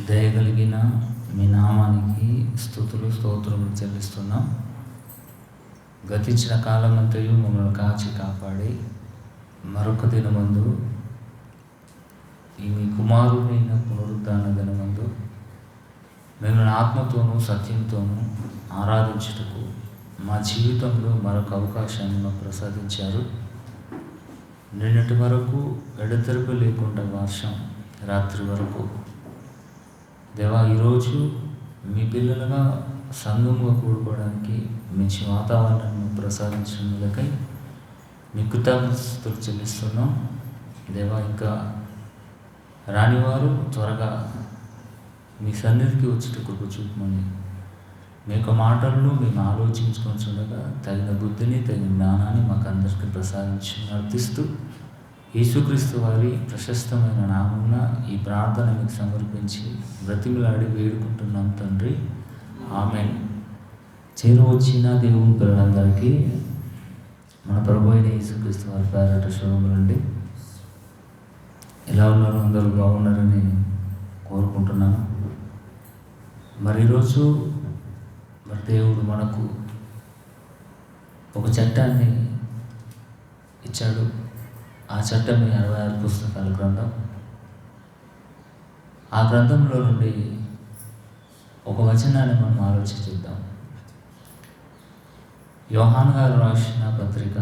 దయగలిగిన మీ నామానికి స్తుతులు స్తోత్రములు చెల్లిస్తున్నాం. గతించిన కాలమంతయు మమ్మల్ని కాచి కాపాడి మరొక దినమందు ఈ మీ కుమారుడైన పునరుద్ధాన దినమందు మిమ్మల్ని ఆత్మతోనూ సత్యంతోనూ ఆరాధించుటకు మా జీవితంలో మరొక అవకాశాన్ని మాకు ప్రసాదించారు. నిన్నటి వరకు ఎడతెరపు లేకుండా వర్షం, రాత్రి వరకు దేవా, ఈరోజు మీ పిల్లలుగా సంఘంగా కూడుకోవడానికి మంచి వాతావరణాన్ని ప్రసాదించినందుకై మీ కృతజ్ఞతలు చెల్లిస్తున్నాం. దేవా, ఇంకా రానివారు త్వరగా మీ సన్నిధికి వచ్చేట కృప చూపమని మీ యొక్క మాటలను మేము ఆలోచించుకొని చూడగా తగిన బుద్ధిని, తగిన జ్ఞానాన్ని మాకు అందరికీ ప్రసాదించి నడిపిస్తూ యేసుక్రీస్తు వారి ప్రశస్తమైన నామమున ఈ ప్రార్థన మీకు సమర్పించి బ్రతిమలాడి వేడుకుంటున్నాం తండ్రి, ఆమేన్. చేరువచ్చిన దేవుని పిల్లలందరికీ మన ప్రభు అయిన యేసుక్రీస్తు వారి పేరట శుభములండి. ఎలా ఉన్నారు? అందరూ బాగున్నారని కోరుకుంటున్నాను. మరి ఈరోజు దేవుడు మనకు ఒక చట్టాన్ని ఇచ్చాడు. ఆ చట్టమే 66 పుస్తకాల గ్రంథం. ఆ గ్రంథంలో నుండి ఒక వచనాన్ని మనం ఆలోచించుద్దాం. యోహాను గారు రాసిన పత్రిక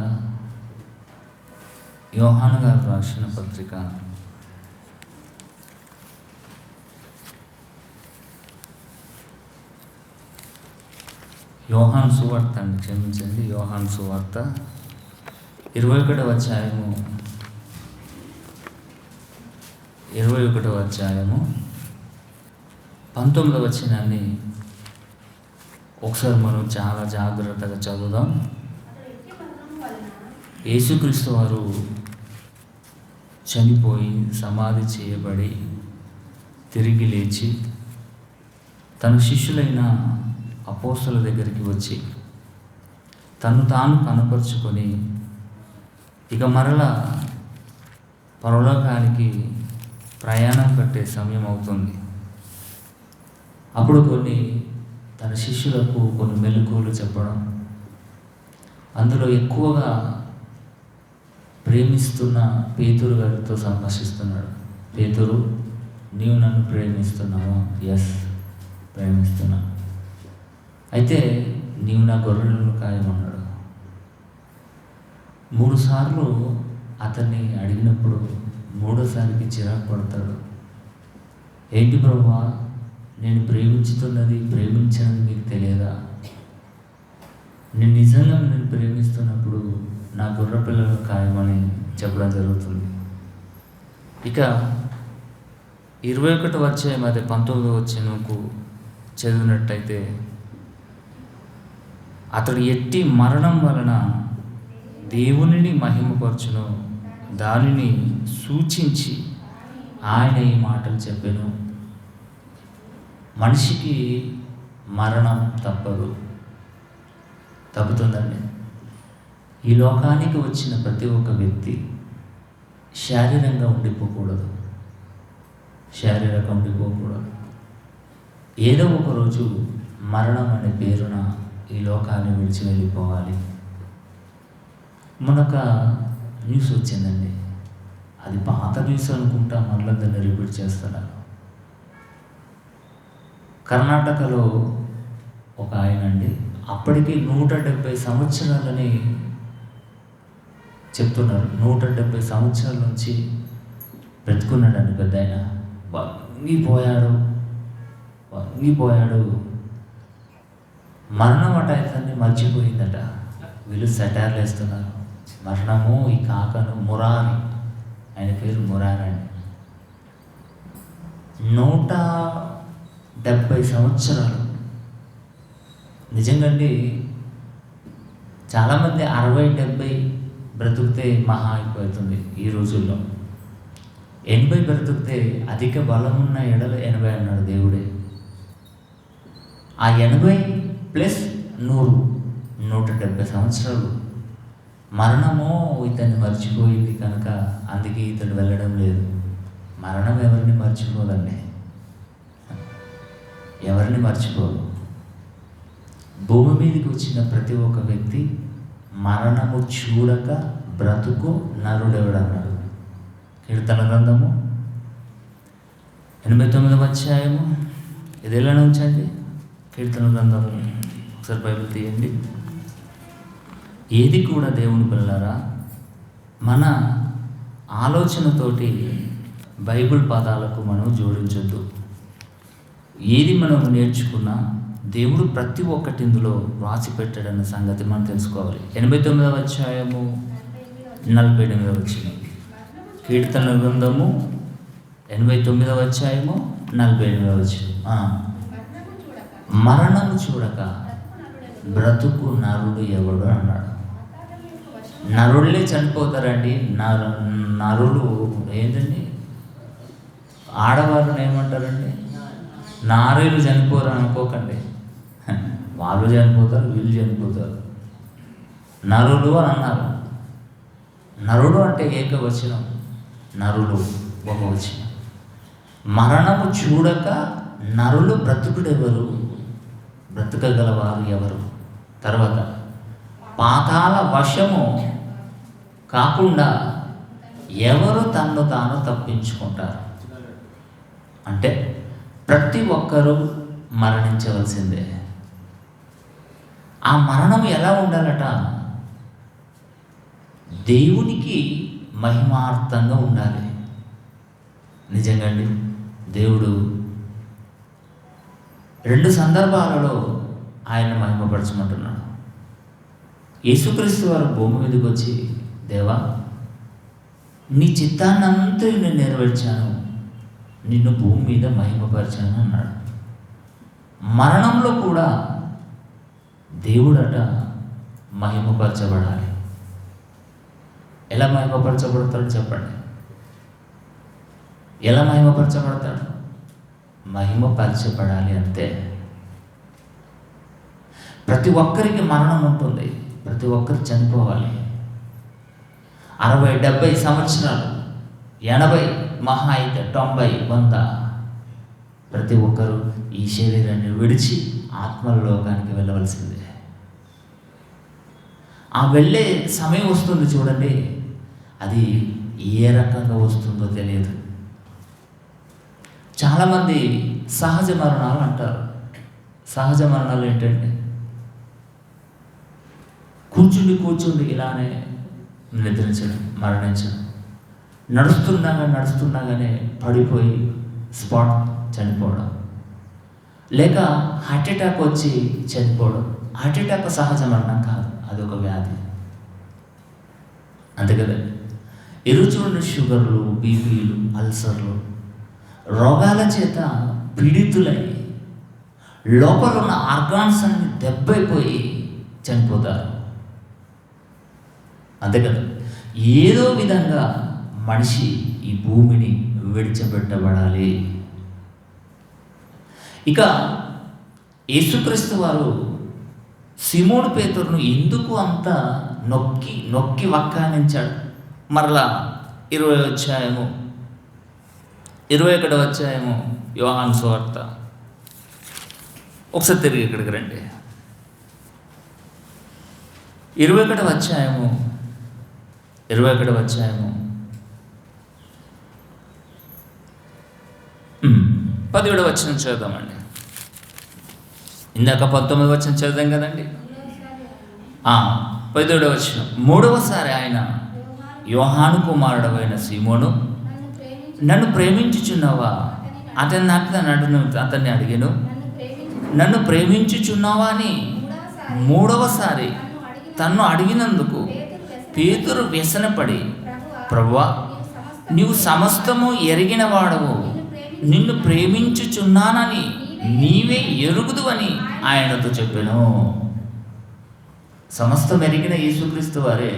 యోహాను సువార్త అండి, క్షమించండి, యోహాను సువార్త 21వ అధ్యాయము 19వ వచనాన్ని ఒకసారి మనం చాలా జాగ్రత్తగా చదువుదాం. యేసుక్రీస్తు వారు చనిపోయి సమాధి చేయబడి తిరిగి లేచి తన శిష్యులైన అపోస్తలుల దగ్గరికి వచ్చి తను తాను కనపరుచుకొని ఇక మరలా పరలోకానికి ప్రయాణం కట్టే సమయం అవుతుంది. అప్పుడు తన శిష్యులకు కొన్ని మెలకువలు చెప్పడం, అందులో ఎక్కువగా ప్రేమిస్తున్న పేతురు గారితో సంభాషిస్తున్నాడు. పేతురు, నీవు నన్ను ప్రేమిస్తున్నావా? ఎస్, ప్రేమిస్తున్నా. అయితే నీవు నా గొర్రెలను కాయమన్నాడు. 3 సార్లు అతన్ని అడిగినప్పుడు 3వసారికి చిరాకు పడతాడు. ఏంటి ప్రభువా, నేను ప్రేమించినది మీకు తెలియదా? నేను నిజంగా నేను ప్రేమిస్తున్నప్పుడు నా గొర్రె పిల్లలను ఖాయమని చెప్పడం జరుగుతుంది. ఇక 21వ అధ్యాయం 19వ వచనంకు చదివినట్టయితే, అతడు ఎట్టి మరణం వలన దేవునిని మహిమపరచును దానిని సూచించి ఆయన ఈ మాటలు చెప్పాను. మనిషికి మరణం తప్పుతుందండి. ఈ లోకానికి వచ్చిన ప్రతి ఒక్క వ్యక్తి శారీరకంగా ఉండిపోకూడదు. ఏదో ఒక రోజు మరణం అనే పేరున ఈ లోకాన్ని విడిచి వెళ్ళిపోవాలి. మనొక న్యూస్ వచ్చిందండి, అది పాత న్యూస్ అనుకుంటా, మళ్ళీ దాన్ని రిపీట్ చేస్తున్నారు. కర్ణాటకలో ఒక ఆయన అండి, అప్పటికి 170 సంవత్సరాలని చెప్తున్నారు. 170 సంవత్సరాల నుంచి బ్రతుకున్నాడండి పెద్ద ఆయన. వంగిపోయాడు. మరణం అటాన్ని మర్చిపోయిందట. వీళ్ళు సెటైర్లు వేస్తున్నారు. మరణము ఈ కాకను మురారి, ఆయన పేరు మురారి అండి. 170 సంవత్సరాలు. నిజంగా అండి, చాలామంది 60-70 బ్రతుకుతే మహా అయిపోతుంది ఈ రోజుల్లో. 80 బ్రతుకుతే అధిక బలం ఉన్న ఎడల 80 అన్నాడు దేవుడే. ఆ 80 ప్లస్ 170 సంవత్సరాలు. మరణము ఇతన్ని మర్చిపోయింది కనుక అందుకే ఇతడు వెళ్ళడం లేదు. మరణం ఎవరిని మర్చిపోదండి. ఎవరిని మర్చిపోరు. భూమి మీదకి వచ్చిన ప్రతి ఒక్క వ్యక్తి మరణము చూడక బ్రతుకు నరుడెవడన్నాడు. కీర్తన గ్రంథము 89వ అధ్యాయము. ఇది ఎలా ఉంచండి, కీర్తన గ్రంథము ఒకసారి బైబిల్ తీయండి. ఏది కూడా దేవుని పిల్లలారా మన ఆలోచనతోటి బైబిల్ పదాలకు మనం జోడించొద్దు. ఏది మనం నేర్చుకున్నా దేవుడు ప్రతి ఒక్కటి ఇందులో రాసి పెట్టాడన్న సంగతి మనం తెలుసుకోవాలి. 89వ అధ్యాయము 48వ వచనం. కీర్తన గ్రంథము 89వ అధ్యాయము 48వ వచనం. మరణము చూడక బ్రతుకు నరుడు ఎవడు అన్నాడు. నరుళ్ళే చనిపోతారండి. నరులు ఏంటండి, ఆడవాళ్ళని ఏమంటారండి, నారీలు చనిపోరు అనుకోకండి. వాళ్ళు చనిపోతారు, వీళ్ళు చనిపోతారు. నరులు అని అన్నారు. నరుడు అంటే ఏకవచనం, నరులు బహువచనం. మరణము చూడక నరులు బ్రతుకుడెవరు, బ్రతకగలవారు ఎవరు. తర్వాత పాతాళ వశము కాకుండా ఎవరు తన్ను తాను తప్పించుకుంటారు. అంటే ప్రతి ఒక్కరూ మరణించవలసిందే. ఆ మరణం ఎలా ఉండాలట, దేవునికి మహిమార్థంగా ఉండాలి. నిజంగా అండి, దేవుడు 2 సందర్భాలలో ఆయన మహిమపరచమంటున్నాడు. యేసుక్రీస్తు వారు భూమి మీదకి వచ్చి, దేవా నీ చిత్తాన్నంతా నేను నెరవేర్చాను, నిన్ను భూమి మీద మహిమపరిచాను అన్నాడు. మరణంలో కూడా దేవుడట మహిమపరచబడాలి. ఎలా మహిమపరచబడతాడు చెప్పండి? ఎలా మహిమపరచబడతాడు? మహిమపరచబడాలి అంతే. ప్రతి ఒక్కరికి మరణం ఉంటుంది, ప్రతి ఒక్కరు చనిపోవాలి. 60, 70 సంవత్సరాలు, 80, మహా అయితే 90, 100 ప్రతి ఒక్కరూ ఈ శరీరాన్ని విడిచి ఆత్మల లోకానికి వెళ్ళవలసిందే. ఆ వెళ్ళే సమయం వస్తుంది చూడండి, అది ఏ రకంగా వస్తుందో తెలియదు. చాలామంది సహజ మరణాలు అంటారు. సహజ మరణాలు ఏంటంటే కూర్చుండి ఇలానే నిద్రించడం, మరణించడం. నడుస్తున్నాగానే పడిపోయి స్పాట్ చనిపోవడం, లేక హార్ట్ అటాక్ వచ్చి చనిపోవడం. హార్ట్ అటాక్ సహజ మరణం కాదు, అదొక వ్యాధి. అంతే కదండి. చూడండి, షుగర్లు, బీపీలు, అల్సర్లు, రోగాల చేత పీడితులై లోపల ఉన్న ఆర్గాన్స్ అన్ని దెబ్బైపోయి చనిపోతారు. అంతే కదా. ఏదో విధంగా మనిషి ఈ భూమిని విడిచిపెట్టబడాలి. ఇక యేసుక్రీస్తు వారు సిమోను పేతురును ఎందుకు అంత నొక్కి వక్కానించాడు? మరలా 21వ అధ్యాయము యోహాను సువార్త. ఒకసారి తిరిగి ఇక్కడికి రండి. 21వ అధ్యాయము 17వ వచనం చదువుదామండి. ఇందాక 19వ వచనం చదువుదాం కదండి. 17వ వచనం. 3వసారి ఆయన, యోహాను కుమారుడవైన సీమోను, నన్ను ప్రేమించుచున్నావా? అతన్ని అడిగాను, నన్ను ప్రేమించుచున్నావా అని 3వసారి తన్ను అడిగినందుకు పేతురు వ్యసనపడి, ప్రభువా నీవు సమస్తము ఎరిగిన వాడవు, నిన్ను ప్రేమించుచున్నానని నీవే ఎరుగుదు అని ఆయనతో చెప్పాను. సమస్తం ఎరిగిన యేసుక్రీస్తు వారే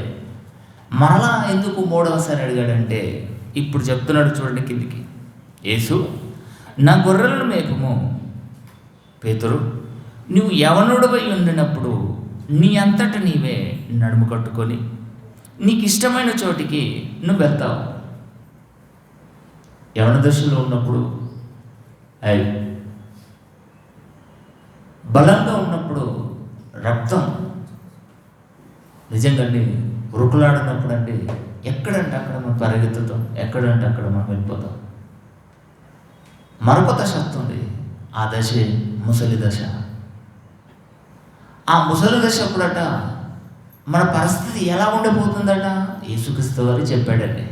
మరలా ఎందుకు 3వసారి అడిగాడంటే, ఇప్పుడు చెప్తున్నాడు చూడండి కిందికి. యేసు, నా గొర్రెలను మేపుము. పేతురు, నువ్వు యవనుడవై ఉండినప్పుడు నీ అంతట నీవే నడుము కట్టుకొని నీకు ఇష్టమైన చోటికి నువ్వు వెళ్తావు. యవన దశలో ఉన్నప్పుడు బలంగా ఉన్నప్పుడు రక్తం నిజంగా అండి ఉరుకులాడినప్పుడు అండి ఎక్కడంటే అక్కడ మనం పరిగెత్తుతాం, ఎక్కడంటే అక్కడ మనం వెళ్ళిపోతాం. మరొక దశ వస్తుంది, ఆ దశే ముసలి దశ. ఆ ముసలి దశ అప్పుడట మన పరిస్థితి ఎలా ఉండిపోతుందట యేసుక్రీస్తు వారు చెప్పాడండి.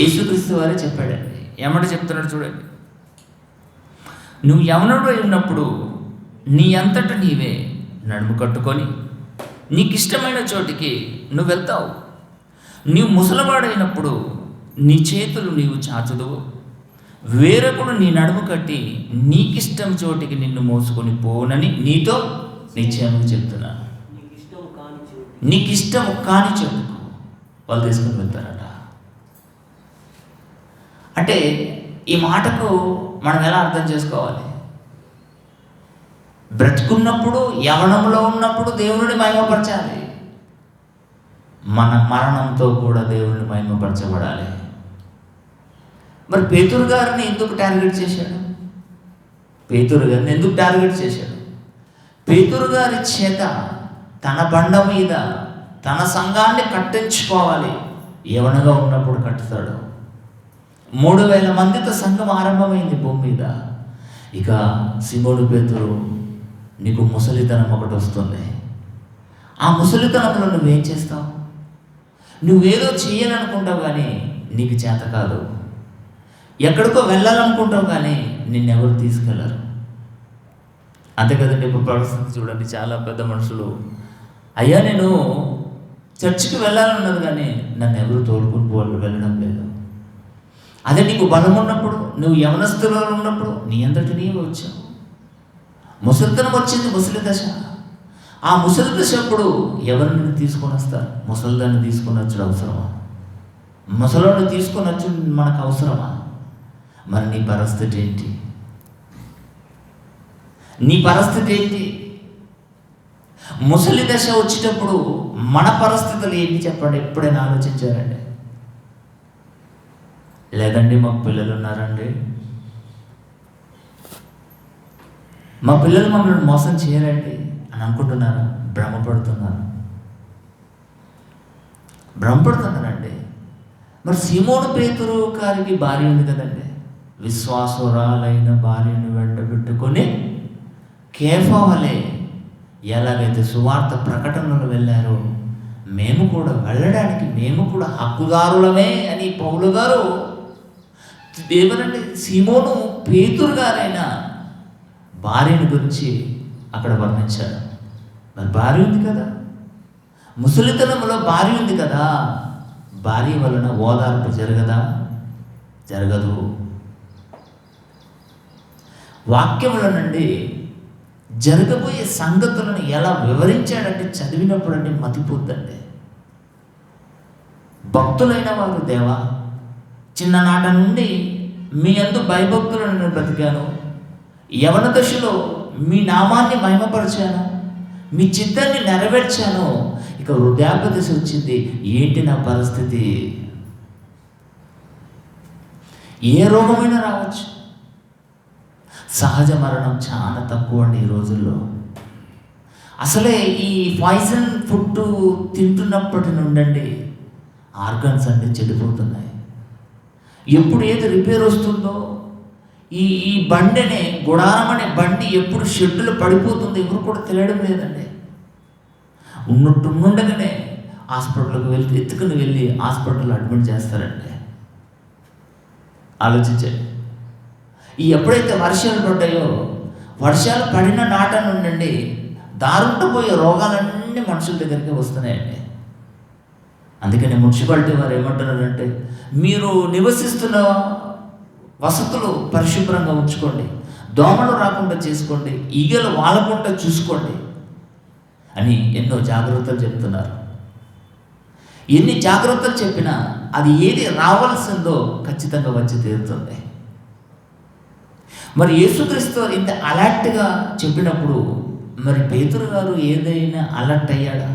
యేసుక్రీస్తు వారే చెప్పాడండి. ఏమంటే చెప్తున్నాడు చూడండి, నువ్వు యవనుడు ఉన్నప్పుడు నీ అంతట నీవే నడుము కట్టుకొని నీకు ఇష్టమైన చోటికి నువ్వు వెళ్తావు. నీవు ముసలివాడైనప్పుడు నీ చేతులు నీవు చాచుదువు, వేరొకడు నీ నడుము కట్టి నీకిష్టం చోటికి నిన్ను మోసుకొని పోనని నీతో నిశ్చయంగా చెప్తున్నాను. నీకు ఇష్టం కాని చోటుకు వాళ్ళు తీసుకుని వెళ్తారట. అంటే ఈ మాటకు మనం ఎలా అర్థం చేసుకోవాలి? బ్రతుకున్నప్పుడు యవనంలో ఉన్నప్పుడు దేవుడిని మహిమపరచాలి, మన మరణంతో కూడా దేవుడిని మహిమపరచబడాలి. మరి పేతురు గారిని ఎందుకు టార్గెట్ చేశాడు? పేతురు గారిని ఎందుకు టార్గెట్ చేశాడు? పేతురు గారి చేత తన బండ మీద తన సంఘాన్ని కట్టించుకోవాలి. యవనగా ఉన్నప్పుడు కట్టుతాడు. 3000 మందితో సంఘం ఆరంభమైంది భూమి మీద. ఇక సిమోను పేతురు, నీకు ముసలితనం ఒకటి వస్తుంది. ఆ ముసలితనంలో నువ్వేం చేస్తావు? నువ్వేదో చేయాలనుకుంటావు కానీ నీకు చేత కాదు. ఎక్కడికో వెళ్ళాలనుకుంటావు కానీ నిన్నెవరు తీసుకెళ్ళరు. అంతే కదండి. ఇప్పుడు పరిస్థితి చూడండి, చాలా పెద్ద మనుషులు, అయ్యా నేను చర్చికి వెళ్ళాలన్నది కానీ నన్ను ఎవరు తోలుకుని వెళ్ళడం లేదు. అదే నీకు బలం ఉన్నప్పుడు, నువ్వు యవనస్తులో ఉన్నప్పుడు నీ అంతటి నీవు వచ్చావు. ముసలితనం వచ్చింది, ముసలి దశ. ఆ ముసలి దశ అప్పుడు ఎవరిని తీసుకొని వస్తారు? ముసలిదాన్ని తీసుకొని వచ్చడం అవసరమా? ముసలిని తీసుకొని వచ్చి మనకు అవసరమా? మరి నీ పరిస్థితి ఏంటి? నీ పరిస్థితి ఏంటి? ముసలి దశ వచ్చేటప్పుడు మన పరిస్థితులు ఏంటి చెప్పండి? ఎప్పుడైనా ఆలోచించారండి? లేదండి మాకు పిల్లలు ఉన్నారండి, మా పిల్లలు మమ్మల్ని మోసం చేయరండి అని అనుకుంటున్నారా? భ్రమపడుతున్నారండి. మరి సీమోను పేతురు గారికి భార్య ఉంది కదండి, విశ్వాసురాలైన భార్యను వెంటబెట్టుకొని కేఫా వలె ఎలాగైతే సువార్త ప్రకటనలు వెళ్ళారో మేము కూడా వెళ్ళడానికి మేము కూడా హక్కుదారులమే అని పౌలు గారు దేవునండి సీమోను పేతురు గారైన భార్యను గురించి అక్కడ వర్ణించాడు. మరి భార్య ఉంది కదా, ముసలితనంలో భార్య ఉంది కదా, భార్య వలన ఓదార్పు జరగదా? జరగదు. వాక్యముల నుండి జరగబోయే సంగతులను ఎలా వివరించాడంటే చదివినప్పుడు అండి మతిపోద్దండి. భక్తులైన వారు, దేవా చిన్ననాట నుండి మీ యందు భయభక్తులను నేను బ్రతికాను, యవన దశలో మీ నామాన్ని మహిమపరిచాను, మీ చిత్తాన్ని నెరవేర్చాను, ఇక వృద్ధాప్య దశ వచ్చింది, ఏంటి నా పరిస్థితి? ఏ రోగమైనా రావచ్చు. సహజ మరణం చాలా తక్కువ అండి ఈ రోజుల్లో. అసలే ఈ పాయిజన్ ఫుడ్ తింటున్నప్పటి నుండి ఆర్గన్స్ అన్నీ చెడిపోతున్నాయి. ఎప్పుడు ఏది రిపేర్ వస్తుందో, ఈ బండినే గుడారం అనే బండి ఎప్పుడు షెడ్డులో పడిపోతుందో ఎవరు కూడా తెలియడం లేదండి. ఉన్నట్టుగానే హాస్పిటల్కి ఎత్తుకుని వెళ్ళి హాస్పిటల్లో అడ్మిట్ చేస్తారండి. ఆలోచించండి. ఎప్పుడైతే వర్షాలు పడ్డాయో, వర్షాలు పడిన నాట నుండి దారుంటపోయే రోగాలన్నీ మనుషుల దగ్గరికి వస్తున్నాయండి. అందుకని మున్సిపాలిటీ వారు ఏమంటున్నారంటే, మీరు నివసిస్తున్న వసతులు పరిశుభ్రంగా ఉంచుకోండి, దోమలు రాకుండా చేసుకోండి, ఈగలు వాలకుండా చూసుకోండి అని ఎన్నో జాగ్రత్తలు చెప్తున్నారు. ఎన్ని జాగ్రత్తలు చెప్పినా అది ఏది రావాల్సిందో ఖచ్చితంగా వచ్చి తీరుతుంది. మరి యేసుక్రీస్తు ఇంత అలర్ట్గా చెప్పినప్పుడు మరి పేతురు గారు ఏదైనా అలర్ట్ అయ్యాడా?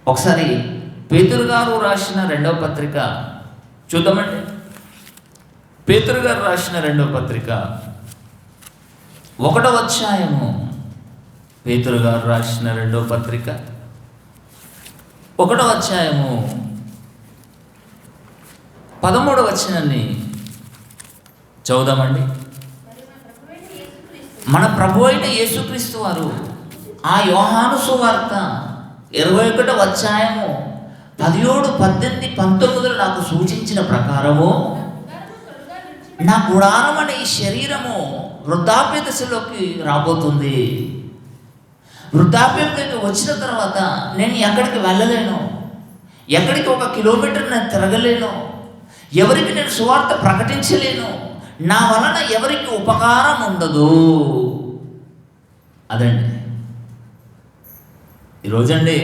ఒకసారి పేతురు గారు రాసిన 2వ పత్రిక చూద్దామండి. పేతురు గారు రాసిన 2వ పత్రిక 1వ అధ్యాయము పేతురు గారు రాసిన 2వ పత్రిక 1వ అధ్యాయము 13వ వచనాన్ని చదువుదామండి. మన ప్రభు అయిన యేసుక్రీస్తు వారు ఆ యోహాను సువార్త 21వ అధ్యాయము 17, 18, 19 నాకు సూచించిన ప్రకారము నా గుడారం అనే ఈ శరీరము వృద్ధాప్య దశలోకి రాబోతుంది. వృద్ధాప్యంలోకి వచ్చిన తర్వాత నేను ఎక్కడికి వెళ్ళలేను, ఎక్కడికి 1 కిలోమీటర్ నేను తిరగలేను, ఎవరికి నేను సువార్త ప్రకటించలేను, నా వలన ఎవరికి ఉపకారం ఉండదు. అదండి ఈరోజండి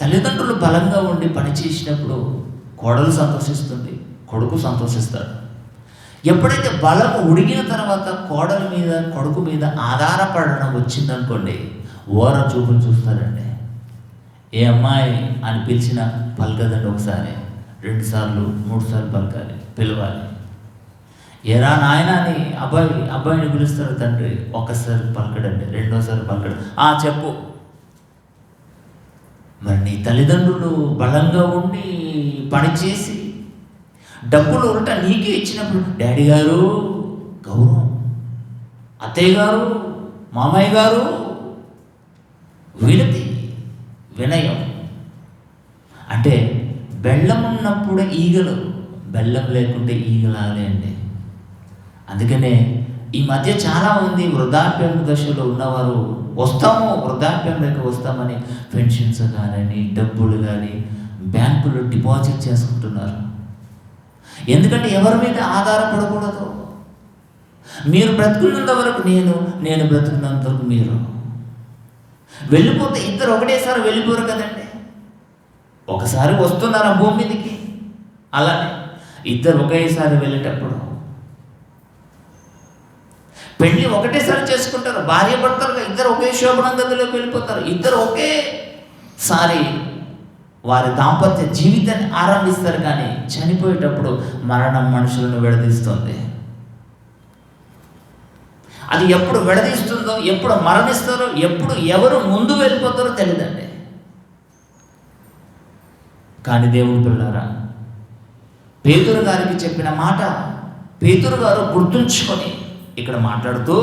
తల్లిదండ్రులు బలంగా ఉండి పని చేసినప్పుడు కోడలు సంతోషిస్తుంది, కొడుకు సంతోషిస్తాడు. ఎప్పుడైతే బలం ఉడిగిన తర్వాత కోడల మీద కొడుకు మీద ఆధారపడడం వచ్చిందనుకోండి, ఓర చూపులు చూస్తారండి. ఏ అమ్మాయి అని పిలిచినా పలకదండి, ఒకసారి 2 సార్లు 3 సార్లు పలకాలి, పిలవాలి. ఏరా నాయన అని అబ్బాయిని పిలుస్తాడు తండ్రి, ఒక్కసారి పలకడండి, 2వసారి పలకడు. చెప్పు. మరి నీ తల్లిదండ్రులు బలంగా ఉండి పనిచేసి డబ్బులు ఉల్టా నీకే ఇచ్చినప్పుడు డాడీ గారు గౌరవం, అత్తయ్య గారు, మామయ్య గారు వినతి, వినయం. అంటే బెల్లం ఉన్నప్పుడు ఈగలు, బెల్లం లేకుంటే ఈగలాలే అండి. అందుకనే ఈ మధ్య చాలా మంది వృద్ధాప్యం దశలో ఉన్నవారు వృద్ధాప్యంలోకి వస్తామని పెన్షన్స్ కానీ డబ్బులు కానీ బ్యాంకులో డిపాజిట్ చేసుకుంటున్నారు. ఎందుకంటే ఎవరి మీద ఆధారపడకూడదు. మీరు బ్రతుకున్నంత వరకు నేను బ్రతుకున్నంత వరకు మీరు. వెళ్ళిపోతే ఇద్దరు ఒకటేసారి వెళ్ళిపోరు కదండి. ఒకసారి వస్తున్నారు ఆ భూమి మీదకి, అలానే ఇద్దరు ఒకేసారి వెళ్ళేటప్పుడు పెళ్ళి ఒకటేసారి చేసుకుంటారు. భార్య భర్తలుగా ఇద్దరు ఒకే శోభనం గదిలోకి వెళ్ళిపోతారు. ఇద్దరు ఒకేసారి వారి దాంపత్య జీవితాన్ని ఆరంభిస్తారు. కానీ చనిపోయేటప్పుడు మరణం మనుషులను విడదీస్తుంది. అది ఎప్పుడు విడదీస్తుందో, ఎప్పుడు మరణిస్తారో, ఎప్పుడు ఎవరు ముందు వెళ్ళిపోతారో తెలియదండి. కానీ దేవుని పిల్లారా, పేతురు గారికి చెప్పిన మాట పేతురు గారు గుర్తుంచుకొని ఇక్కడ మాట్లాడుతూ,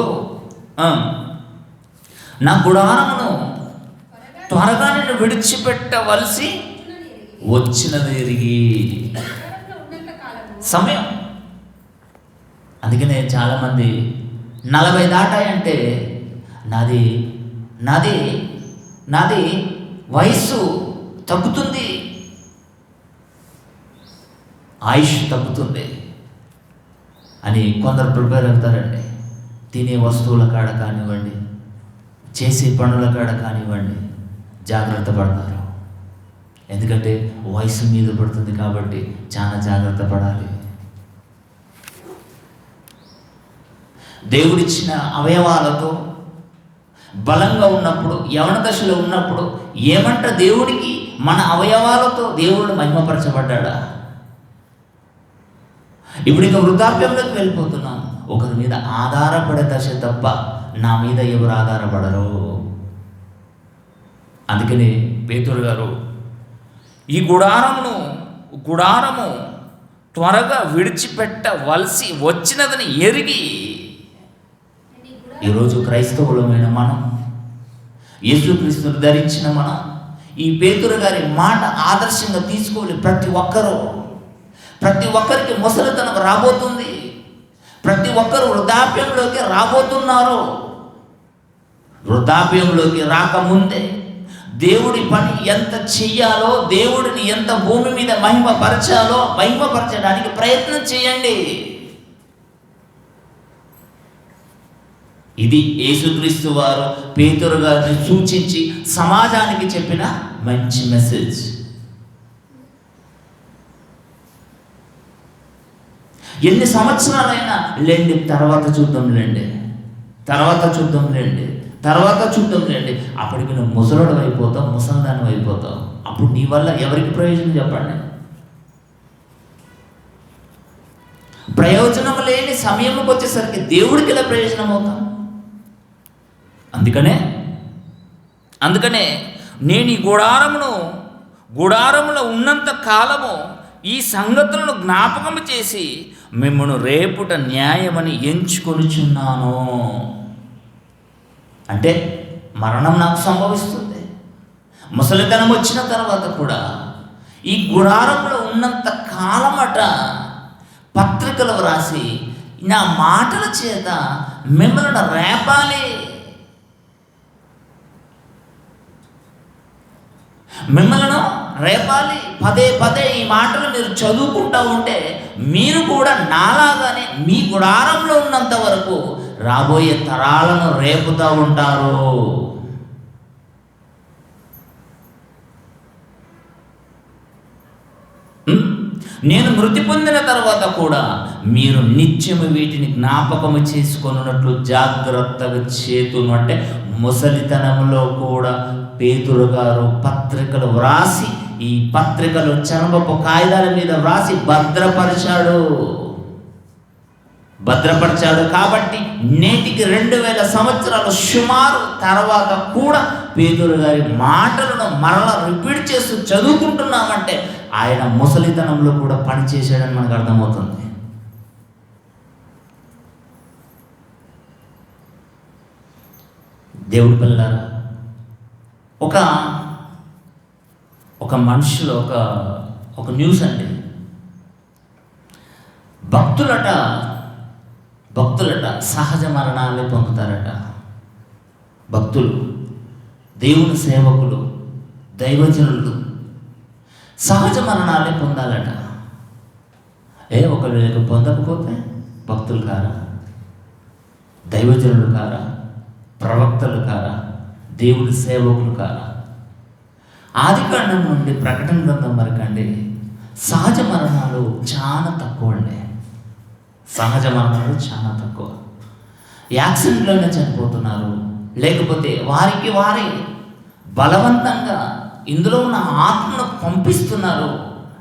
నా గుడారమును త్వరగా నిన్ను విడిచిపెట్టవలసి వచ్చినది ఎరిగి సమయం. అందుకనే చాలామంది 40 దాటాయంటే నాది నాది నాది వయస్సు తగ్గుతుంది, ఆయుష్ తగ్గుతుంది అని కొందరు ప్రిపేర్ అవుతారండి. తినే వస్తువుల కాడ కానివ్వండి, చేసే పనుల కాడ కానివ్వండి, జాగ్రత్త పడతారు. ఎందుకంటే వయసు మీద పడుతుంది కాబట్టి చాలా జాగ్రత్త పడాలి. దేవుడిచ్చిన అవయవాలతో బలంగా ఉన్నప్పుడు, యవన దశలో ఉన్నప్పుడు ఏమంట దేవుడికి మన అవయవాలతో దేవుడు మహిమపరచబడ్డా. ఇప్పుడు ఇక వృద్ధాప్యంలోకి వెళ్ళిపోతున్నాం. ఒకరి మీద ఆధారపడే దశ తప్ప నా మీద ఎవరు ఆధారపడరు. అందుకని పేతురు గారు ఈ గుడారము త్వరగా విడిచిపెట్టవలసి వచ్చినదని ఎరిగి, ఈరోజు క్రైస్తవులమైన మనం, యేసుక్రీస్తును ధరించిన మనం ఈ పేతురు గారి మాట ఆదర్శంగా తీసుకోవాలి. ప్రతి ఒక్కరికి ముసలితనం రాబోతుంది. ప్రతి ఒక్కరు వృద్ధాప్యంలోకి రాబోతున్నారు. వృద్ధాప్యంలోకి రాకముందే దేవుడి పని ఎంత చెయ్యాలో, దేవుడిని ఎంత భూమి మీద మహిమపరచాలో మహిమపరచడానికి ప్రయత్నం చేయండి. ఇది యేసుక్రీస్తు వారు పేతురు గారిని సూచించి సమాజానికి చెప్పిన మంచి మెసేజ్. ఎన్ని సంవత్సరాలైనా లేండి, తర్వాత చూద్దాంలేండి, అప్పటికి నువ్వు ముసలోడు అయిపోతావు, ముసల్దానం అయిపోతావు. అప్పుడు నీ వల్ల ఎవరికి ప్రయోజనం చెప్పండి? ప్రయోజనం లేని సమయంకి వచ్చేసరికి దేవుడికి ఎలా ప్రయోజనం అవుతాం? అందుకనే నేను ఈ గుడారములో ఉన్నంత కాలము ఈ సంగతులను జ్ఞాపకము చేసి మిమ్మల్ని రేపుట న్యాయమని ఎంచుకొనుచున్నాను. అంటే మరణం నాకు సంభవిస్తుంది. ముసలితనం వచ్చిన తర్వాత కూడా ఈ గుడారంలో ఉన్నంత కాలమట పత్రికలు వ్రాసి నా మాటల చేత మిమ్మల్ని రేపాలి, పదే పదే ఈ మాటలు మీరు చదువుకుంటూ ఉంటే మీరు కూడా నాలాగానే మీ గుడారంలో ఉన్నంత వరకు రాబోయే తరాలను రేపుతూ ఉంటారు. నేను మృతి పొందిన తర్వాత కూడా మీరు నిత్యము వీటిని జ్ఞాపకము చేసుకొనున్నట్లు జాగ్రత్తగా చేతును. అంటే ముసలితనంలో కూడా పేతురు గారు పత్రికలు వ్రాసి, ఈ పత్రికలు చర్మపు కాగితాల మీద వ్రాసి భద్రపరిచాడు. కాబట్టి నేటికి 2000 సంవత్సరాలు సుమారు తర్వాత కూడా పేతురు గారి మాటలను మరలా రిపీట్ చేస్తూ చదువుకుంటున్నామంటే ఆయన ముసలితనంలో కూడా పనిచేశాడని మనకు అర్థమవుతుంది. దేవుడి పిల్లలారా, ఒక మనుషులు ఒక న్యూస్ అండి. భక్తులట సహజ మరణాలే పొందుతారట. భక్తులు, దేవుని సేవకులు, దైవజనులు సహజ మరణాలే పొందాలట. ఒకవేళ పొందకపోతే భక్తులు కారా, దైవజనులు కారా, ప్రవక్తలు కారా, దేవుని సేవకులు కారా? ఆదికాండం నుండి ప్రకటన గ్రంథం వరకండి సహజ మరణాలు చాలా తక్కువ అండి. యాక్సిడెంట్లోనే చనిపోతున్నారు, లేకపోతే వారికి వారే బలవంతంగా ఇందులో ఉన్న ఆత్మను పంపిస్తున్నారు.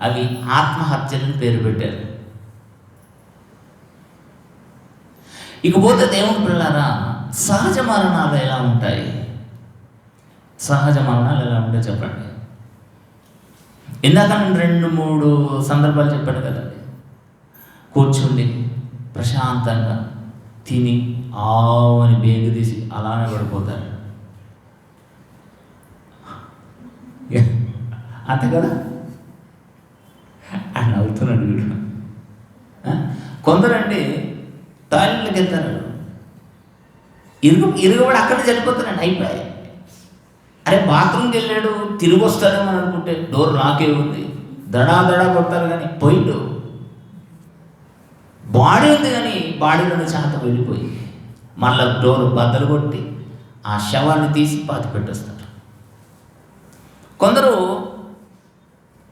అవి ఆత్మహత్యలను పేరు పెట్టారు. ఇకపోతే దేవుని పిల్లలారా, సహజ మరణాలు ఎలా ఉంటాయి చెప్పండి. ఇందాక నేను 2-3 సందర్భాలు చెప్పాను కదండి. కూర్చుండి ప్రశాంతంగా తిని ఆవని బేగు తీసి అలానే పడిపోతారు, అంతే కదా. ఆయన అవుతున్నాడు వీడు. కొందరండి టాయిలెట్లోకి వెళ్తారు, ఇరుగుబడి అక్కడ చనిపోతారండి. అయిపోయాయి. అరే బాత్రూమ్కి వెళ్ళాడు, తిరిగి వస్తాడేమో అనుకుంటే డోర్ లాకే ఉంది, దడా కొడతారు. కానీ పోయిండు, బాడీ ఉంది కానీ బాడీలోని చేత వెళ్ళిపోయి మళ్ళీ డోర్ బద్దలు కొట్టి ఆ శవాన్ని తీసి పాతి పెట్టేస్తారు.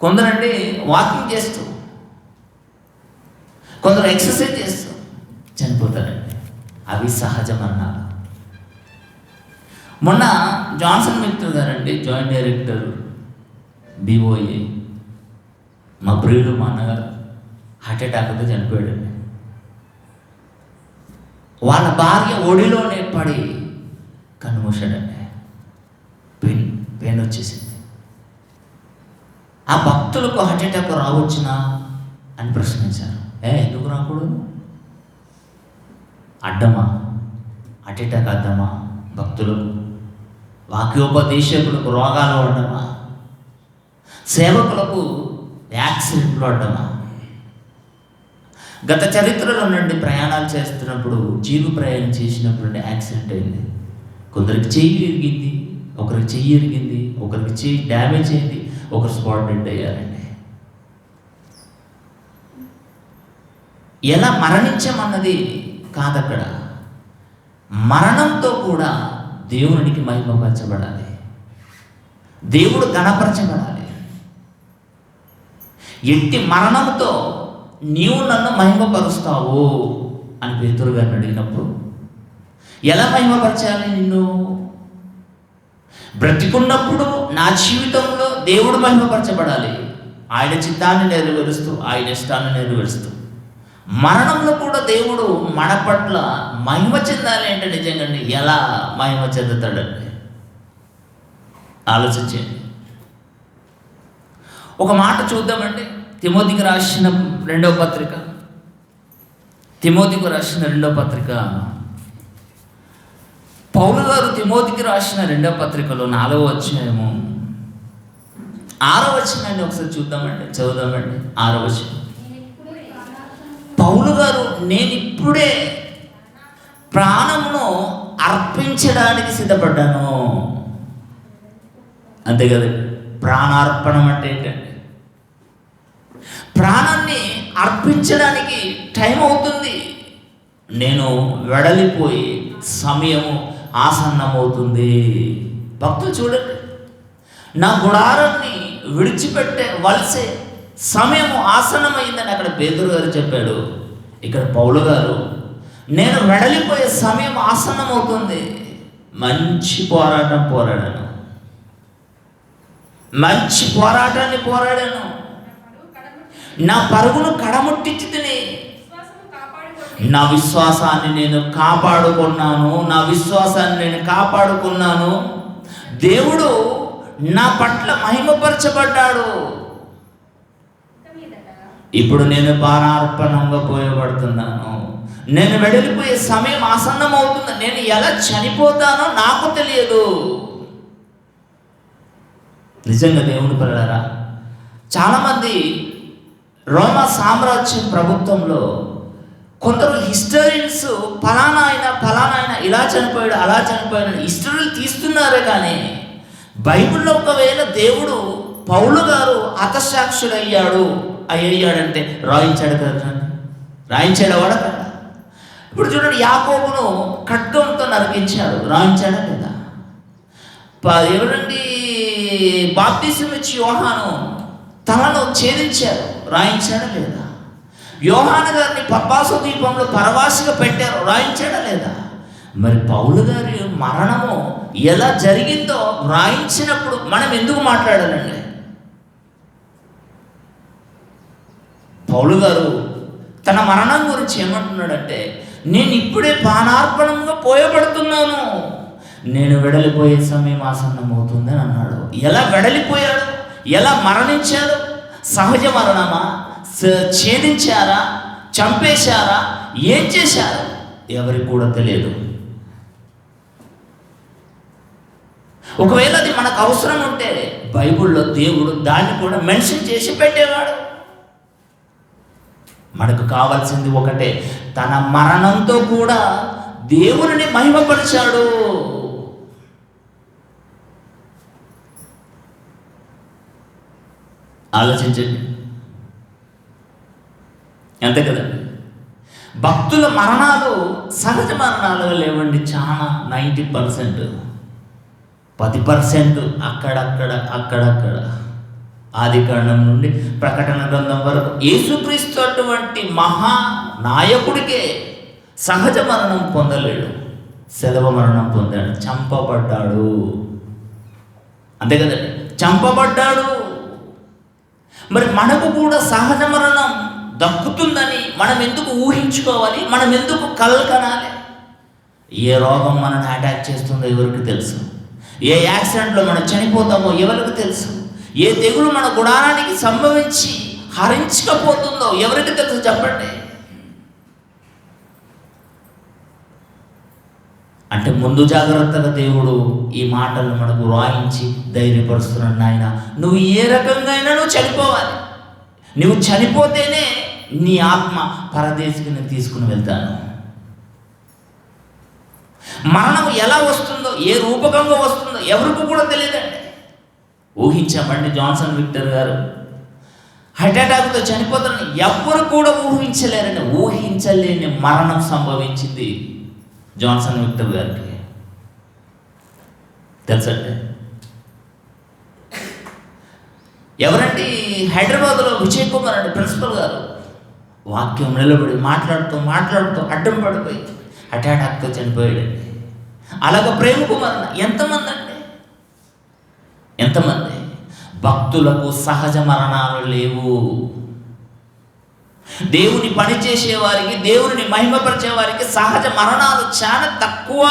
కొందరండి వాకింగ్ చేస్తూ, కొందరు ఎక్సర్సైజ్ చేస్తూ చనిపోతారండి. అవి సహజ మరణాలు. మొన్న జాన్సన్ మిత్రులు గారండి, జాయింట్ డైరెక్టర్ BOA, మా ప్రియుడు మా అన్నగారు హార్ట్ అటాక్తో చనిపోయాడండి. వాళ్ళ భార్య ఒడిలోనే పడి కన్నుమూశాడండి. పెయిన్ వచ్చేసింది. ఆ భక్తులకు హార్ట్ అటాక్ రావచ్చునా అని ప్రశ్నించారు. ఎందుకు రాకూడదు? అడ్డమా? హార్ట్ అటాక్ అడ్డమా? భక్తులకు, వాక్యోపదేశకులకు రోగాలు అడ్డమా? సేవకులకు యాక్సిడెంట్లు అడ్డమా? గత చరిత్రలో నుండి ప్రయాణాలు చేస్తున్నప్పుడు, జీవ ప్రయాణం చేసినప్పుడు యాక్సిడెంట్ అయింది. కొందరికి చెయ్యి ఇరిగింది, ఒకరికి చెయ్యి డ్యామేజ్ అయింది, ఒకరు స్పాట్ డెడ్ అయ్యారండి. ఎలా మరణించమన్నది కాదక్కడ. మరణంతో కూడా దేవునికి మహిమపరచబడాలి, దేవుడు గణపరచబడాలి. ఎట్టి మరణంతో నీవు నన్ను మహిమపరుస్తావు అని పేతురు గారిని అడిగినప్పుడు, ఎలా మహిమపరచాలి నిన్ను? బ్రతికున్నప్పుడు నా జీవితంలో దేవుడు మహిమపరచబడాలి, ఆయన చిత్తాన్ని నెరవేరుస్తూ, ఆయన ఇష్టాన్ని నెరవేరుస్తూ. మరణంలో కూడా దేవుడు మన పట్ల మహిమ చెందాలి అంటే నిజంగా ఎలా మహిమ చెందుతాడండి? ఆలోచించండి. ఒక మాట చూద్దామండి. తిమోతికి రాసిన రెండవ పత్రిక పౌలు గారు తిమోతికి రాసిన రెండవ పత్రికలో 4వ అధ్యాయము 6వ వచనాన్ని ఒకసారి చూద్దామండి, చదువుదామండి. 6వ వచనం. పౌలు గారు, నేనిప్పుడే ప్రాణమును అర్పించడానికి సిద్ధపడ్డాను. అంతే కదండి. ప్రాణార్పణం అంటే ఏంటండి? ప్రాణాన్ని అర్పించడానికి టైం అవుతుంది. నేను వెడలిపోయి సమయము ఆసన్నమవుతుంది. భక్తులు చూడండి, నా గుడారాన్ని విడిచిపెట్టే వలసే సమయము ఆసన్నమైందని అక్కడ పేతురు గారు చెప్పాడు. ఇక్కడ పౌలు గారు, నేను వెడలిపోయే సమయం ఆసన్నమవుతుంది. మంచి పోరాటాన్ని పోరాడాను. నా పరుగును కడముట్టించి తిని నా విశ్వాసాన్ని నేను కాపాడుకున్నాను. దేవుడు నా పట్ల మహిమపరచబడ్డాడు. ఇప్పుడు నేను పానార్పణంగా పోయబడుతున్నాను. నేను వెడలిపోయే సమయం ఆసన్నమవుతుంది. నేను ఎలా చనిపోతానో నాకు తెలియదు. నిజంగా దేవుని పిల్లలారా, చాలామంది రోమా సామ్రాజ్యం ప్రభుత్వంలో కొందరు హిస్టరియన్స్ ఫలానా ఆయన ఇలా చనిపోయాడు, అలా చనిపోయాడు హిస్టరీలు తీస్తున్నారే కానీ బైబిల్లో ఒకవేళ దేవుడు పౌలు గారు హతసాక్షుడు అయ్యాడంటే రాయించాడు కదా, రాయించాడు వాడ కదా. ఇప్పుడు చూడండి, యాకోబును ఖడ్గంతో నరికించాడు, రాయించాడా లేదా? ఎవరండి బాప్తిసం ఇచ్చి యోహాను తలను ఛేదించారు, రాయించాడా లేదా? యోహాను గారిని పప్పాసు దీపంలో పరవాసిగా పెట్టారు, రాయించాడా లేదా? మరి పౌలు గారి మరణము ఎలా జరిగిందో రాయించినప్పుడు మనం ఎందుకు మాట్లాడాలండి? పౌలు గారు తన మరణం గురించి ఏమంటున్నాడంటే, నేను ఇప్పుడే పానార్పణంగా పోయబడుతున్నాను, నేను వెడలిపోయే సమయం ఆసన్నమవుతుందని అన్నాడు. ఎలా వెడలిపోయాడు? ఎలా మరణించాడు? సహజ మరణమా? ఛేదించారా? చంపేశారా? ఏం చేశారు? ఎవరికి కూడా తెలియదు. ఒకవేళ అది మనకు అవసరం ఉంటే బైబిల్లో దేవుడు దాన్ని కూడా మెన్షన్ చేసి పెట్టేవాడు. మనకు కావాల్సింది ఒకటే, తన మరణంతో కూడా దేవుని మహిమపరిచాడు. ఆలోచించండి, అంతే కదండి. భక్తుల మరణాలు సహజ మరణాలు లేవండి. చాలా 90%, 10% అక్కడక్కడ ఆదికాండం నుండి ప్రకటన గ్రంథం వరకు యేసుక్రీస్తు అటువంటి మహా నాయకుడికే సహజ మరణం పొందలేడు, సెలవు మరణం పొందాడు, చంపబడ్డాడు. అంతే కదండి, చంపబడ్డాడు. మరి మనకు కూడా సహజ మరణం దక్కుతుందని మనం ఎందుకు ఊహించుకోవాలి? మనం ఎందుకు కలకనాలి? ఏ రోగం మనల్ని అటాక్ చేస్తుందో ఎవరికి తెలుసు? ఏ యాక్సిడెంట్లో మనం చనిపోతామో ఎవరికి తెలుసు? ఏ తెగులు మన గుడారానికి సంభవించి హరించకపోతుందో ఎవరికి తెలుసు? చెప్పండి. అంటే ముందు జాగ్రత్తగా దేవుడు ఈ మాటలను మనకు రాయించి ధైర్యపరుస్తున్నాడు. నాయన, నువ్వు ఏ రకంగా అయినా నువ్వు చనిపోవాలి. నువ్వు చనిపోతేనే నీ ఆత్మ పరదేశికి నేను తీసుకుని వెళ్తాను. మరణం ఎలా వస్తుందో, ఏ రూపకంగా వస్తుందో ఎవరికి కూడా తెలియదండి. ఊహించామండి, జాన్సన్ విక్టర్ గారు హార్ట్ అటాక్తో చనిపోతారని ఎవ్వరు కూడా ఊహించలేరని, ఊహించలేని మరణం సంభవించింది జాన్సన్ విక్టర్ గారికి. తెలుసండి. ఎవరంటే హైదరాబాద్లో విజయ్ కుమార్ అండి ప్రిన్సిపల్ గారు వాక్యం నిలబడి మాట్లాడుతూ అడ్డం పడిపోయి హార్ట్ అటాక్తో చనిపోయాడండి. అలాగ ప్రేమ కుమార్ ఎంతమంది అండి, ఎంతమంది భక్తులకు సహజ మరణాలు లేవు. దేవుని పని చేసేవారికి, దేవుని మహిమపరిచే వారికి సహజ మరణాలు చాలా తక్కువ.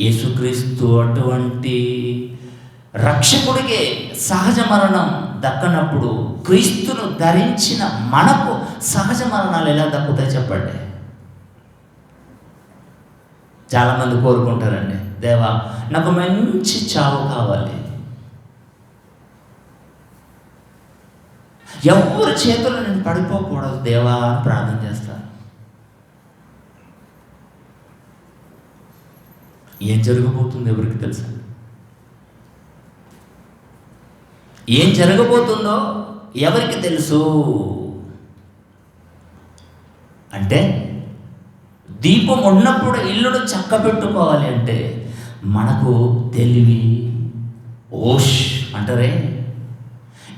యేసుక్రీస్తు అటువంటి రక్షకుడికే సహజ మరణం దక్కనప్పుడు క్రీస్తును ధరించిన మనకు సహజ మరణాలు ఎలా దక్కుతాయి చెప్పండి? చాలామంది కోరుకుంటారండి, దేవా నాకు మంచి చావు కావాలి. ఎవరి చేతుల్లో నేను పడిపోకూడదు దేవా అని ప్రార్థన చేస్తాను. ఏం జరగబోతుందో ఎవరికి తెలుసా? ఏం జరగబోతుందో ఎవరికి తెలుసు? అంటే దీపం ఉన్నప్పుడు ఇల్లును చక్కబెట్టుకోవాలి అంటే మనకు తెలివి, ఓష్ అంటారే,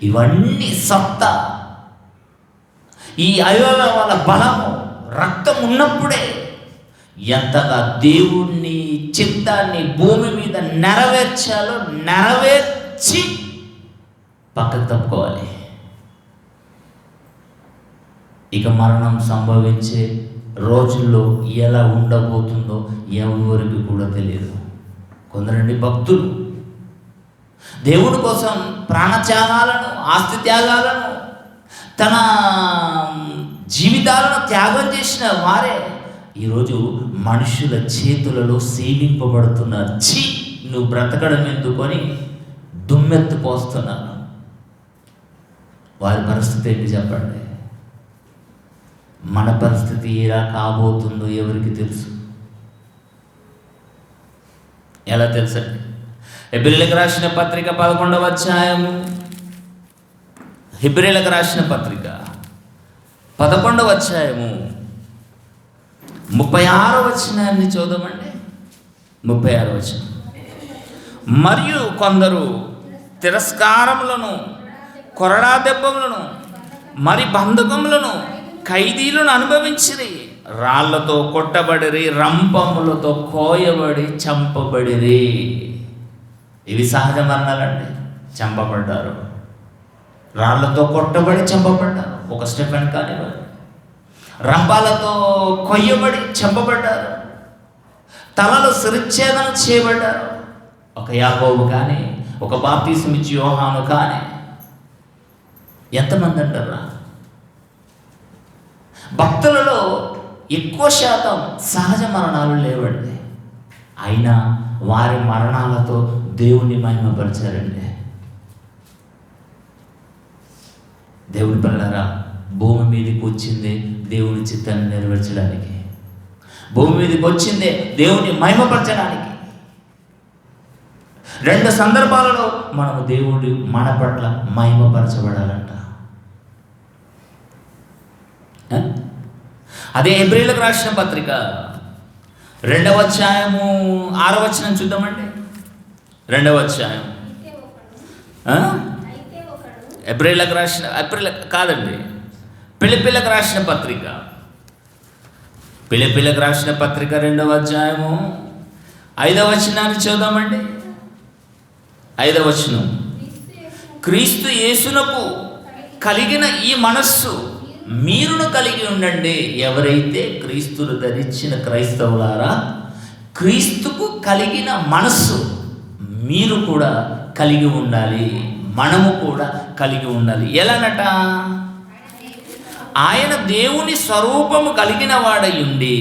ఇవన్నీ సత్తా, ఈ అవయవాల బలము, రక్తం ఉన్నప్పుడే ఎంతగా దేవుణ్ణి చిత్తాన్ని భూమి మీద నెరవేర్చాలో నెరవేర్చి పక్కకు తప్పుకోవాలి. ఇక మరణం సంభవించే రోజుల్లో ఎలా ఉండబోతుందో ఎవరికి కూడా తెలియదు. కొందరండి భక్తులు దేవుడి కోసం ప్రాణత్యాగాలను, ఆస్తి త్యాగాలను, తన జీవితాలను త్యాగం చేసిన వారే ఈరోజు మనుషుల చేతులలో సేవింపబడుతున్నారు. ఛీ, నువ్వు బ్రతకడం ఎందుకొని దుమ్మెత్తిపోస్తున్నారు. వారి పరిస్థితి ఏంటి చెప్పండి? మన పరిస్థితి ఎలా కాబోతుందో ఎవరికి తెలుసు? ఎలా తెలుసండి? హెబ్రీయులకు రాసిన పత్రిక 11వ అధ్యాయము, హెబ్రీయులకు రాసిన పత్రిక 11వ అధ్యాయము 36వ వచనాన్ని చదువుదామండి. 36వ వచనం. మరియు కొందరు తిరస్కారములను, కొరడా దెబ్బములను, మరి బంధకములను, ఖైదీలను అనుభవించిరి, రాళ్లతో కొట్టబడిరి, రంపములతో కోయబడి చంపబడిరి. ఇవి సహజ మరణాలండి. చంపబడ్డారు, రాళ్లతో కొట్టబడి చంపబడ్డారు. ఒక స్టెఫెన్ కానివ్వండి, రంపాలతో కొయ్యబడి చంపబడ్డారు, తలలు శిరచ్ఛేదన చేయబడ్డారు. ఒక యాకోబు కానీ, ఒక బాప్తిస్మిచ్చి యోహాను కానీ, ఎంతమంది అంటారా? భక్తులలో ఎక్కువ శాతం సహజ మరణాలు లేవండి. అయినా వారి మరణాలతో దేవుని మహిమపరిచారండి. దేవుని పిల్లలారా, భూమి మీదకి వచ్చిందే దేవుని చిత్తాన్ని నెరవేర్చడానికి, భూమి మీదకి వచ్చిందే దేవుని మహిమపరచడానికి. 2 సందర్భాలలో మనము దేవుడు మన పట్ల మహిమపరచబడాలంట. అదే హెబ్రీయులకు రాసిన పత్రిక 2వ అధ్యాయము 6వ వచనం చూద్దామండి. 2వ అధ్యాయం, హెబ్రీయులకు రాసిన, కాదండి, ఫిలిప్పీలకు రాసిన పత్రిక, ఫిలిప్పీలకు రాసిన పత్రిక 2వ అధ్యాయము 5వ వచనాన్ని చూద్దామండి. 5వ వచనం. క్రీస్తు యేసునకు కలిగిన ఈ మనస్సు మీరును కలిగి ఉండండి. ఎవరైతే క్రీస్తును ధరించిన క్రైస్తవులారా, క్రీస్తుకు కలిగిన మనస్సు మీరు కూడా కలిగి ఉండాలి, మనము కూడా కలిగి ఉండాలి. ఎలానట? ఆయన దేవుని స్వరూపము కలిగిన వాడై ఉండి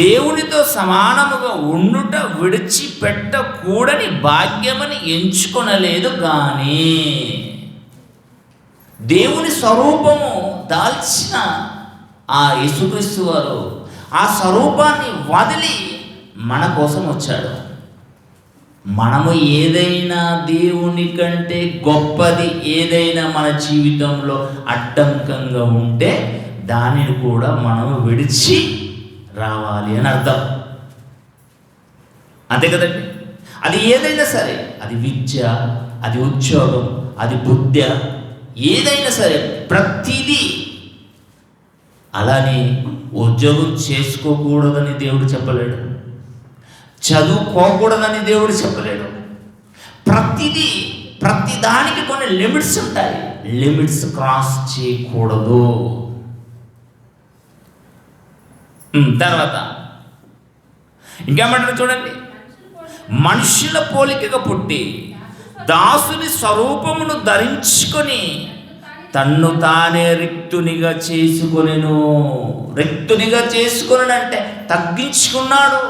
దేవునితో సమానముగా ఉండుట విడిచిపెట్టకూడని భాగ్యమని ఎంచుకొనలేదు కానీ, దేవుని స్వరూపము దాల్చిన ఆ యేసుక్రీస్తు వారు ఆ స్వరూపాన్ని వదిలి మన కోసం వచ్చాడు. మనము ఏదైనా దేవుని కంటే గొప్పది ఏదైనా మన జీవితంలో అడ్డంకంగా ఉంటే దానిని కూడా మనం విడిచి రావాలి అని అర్థం. అంతే కదండి? అది ఏదైనా సరే, అది విద్య, అది ఉద్యోగం, అది బుద్ధ, ఏదైనా సరే ప్రతిదీ. అలానే ఉద్యోగం చేసుకోకూడదని దేవుడు చెప్పలేడు, చదువుకోకూడదని దేవుడు చెప్పలేడు. ప్రతిదీ ప్రతి దానికి కొన్ని లిమిట్స్ ఉంటాయి. లిమిట్స్ క్రాస్ చేయకూడదు. తర్వాత ఇంకేమంటారు చూడండి, మనుషుల పోలికగా పుట్టి దాసుని స్వరూపమును ధరించుకొని తన్ను తానే రిక్తునిగా చేసుకొనెను. రిక్తునిగా చేసుకొనెను అంటే తగ్గించుకున్నాడు.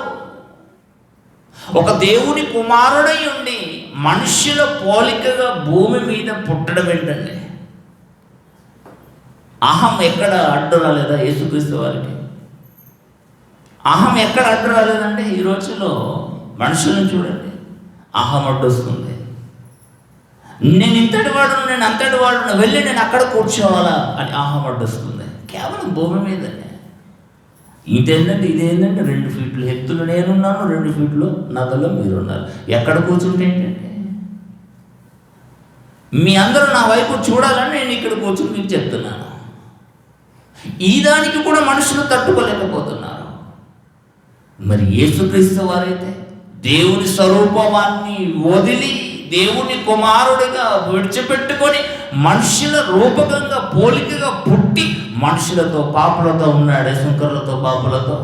ఒక దేవుని కుమారుడై ఉండి మనుషుల పోలికగా భూమి మీద పుట్టడం ఏంటండి? అహం ఎక్కడ అడ్డు రాలేదా యేసుక్రీస్తు వారికి? అహం ఎక్కడ అడ్డు రాలేదంటే ఈ రోజుల్లో మనుషులను చూడండి, అహం అడ్డు వస్తుంది. నేను ఇంతటి వాడును, నేను అంతటి వాడును, వెళ్ళి నేను అక్కడ కూర్చోవాలా అని అహం అడ్డు వస్తుంది. కేవలం భూమి మీదనే. ఇదేంటంటే 2 ఫీట్లు ఎత్తులు నేనున్నాను, 2 ఫీట్లు నదులో మీరున్నారు. ఎక్కడ కూర్చుంటే ఏంటంటే, మీ అందరూ నా వైపు చూడాలని నేను ఇక్కడ కూర్చుని మీకు చెప్తున్నాను. ఈ దానికి కూడా మనుషులు తట్టుకోలేకపోతున్నారు. మరి యేసుక్రీస్తు వారైతే దేవుని స్వరూపాన్ని వదిలి దేవుని కుమారుడిగా విడిచిపెట్టుకొని మనుషుల రూపకంగా పోలికగా పుట్టి మనుషులతో పాపులతో ఉన్నాడు. శంకరులతో పాపులతో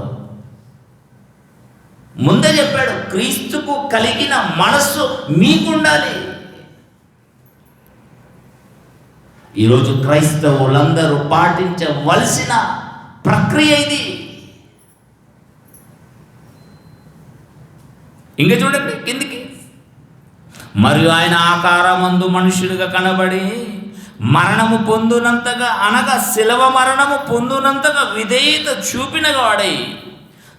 ముందే చెప్పాడు, క్రీస్తుకు కలిగిన మనస్సు మీకుండాలి. ఈరోజు క్రైస్తవులందరూ పాటించవలసిన ప్రక్రియ ఇది. ఇంకా చూడండి కిందికి, మరియు ఆయన ఆకారమందు మనుషులుగా కనబడి మరణము పొందునంతగా, అనగా శిలవ మరణము పొందునంతగా విధేయత చూపిన వాడై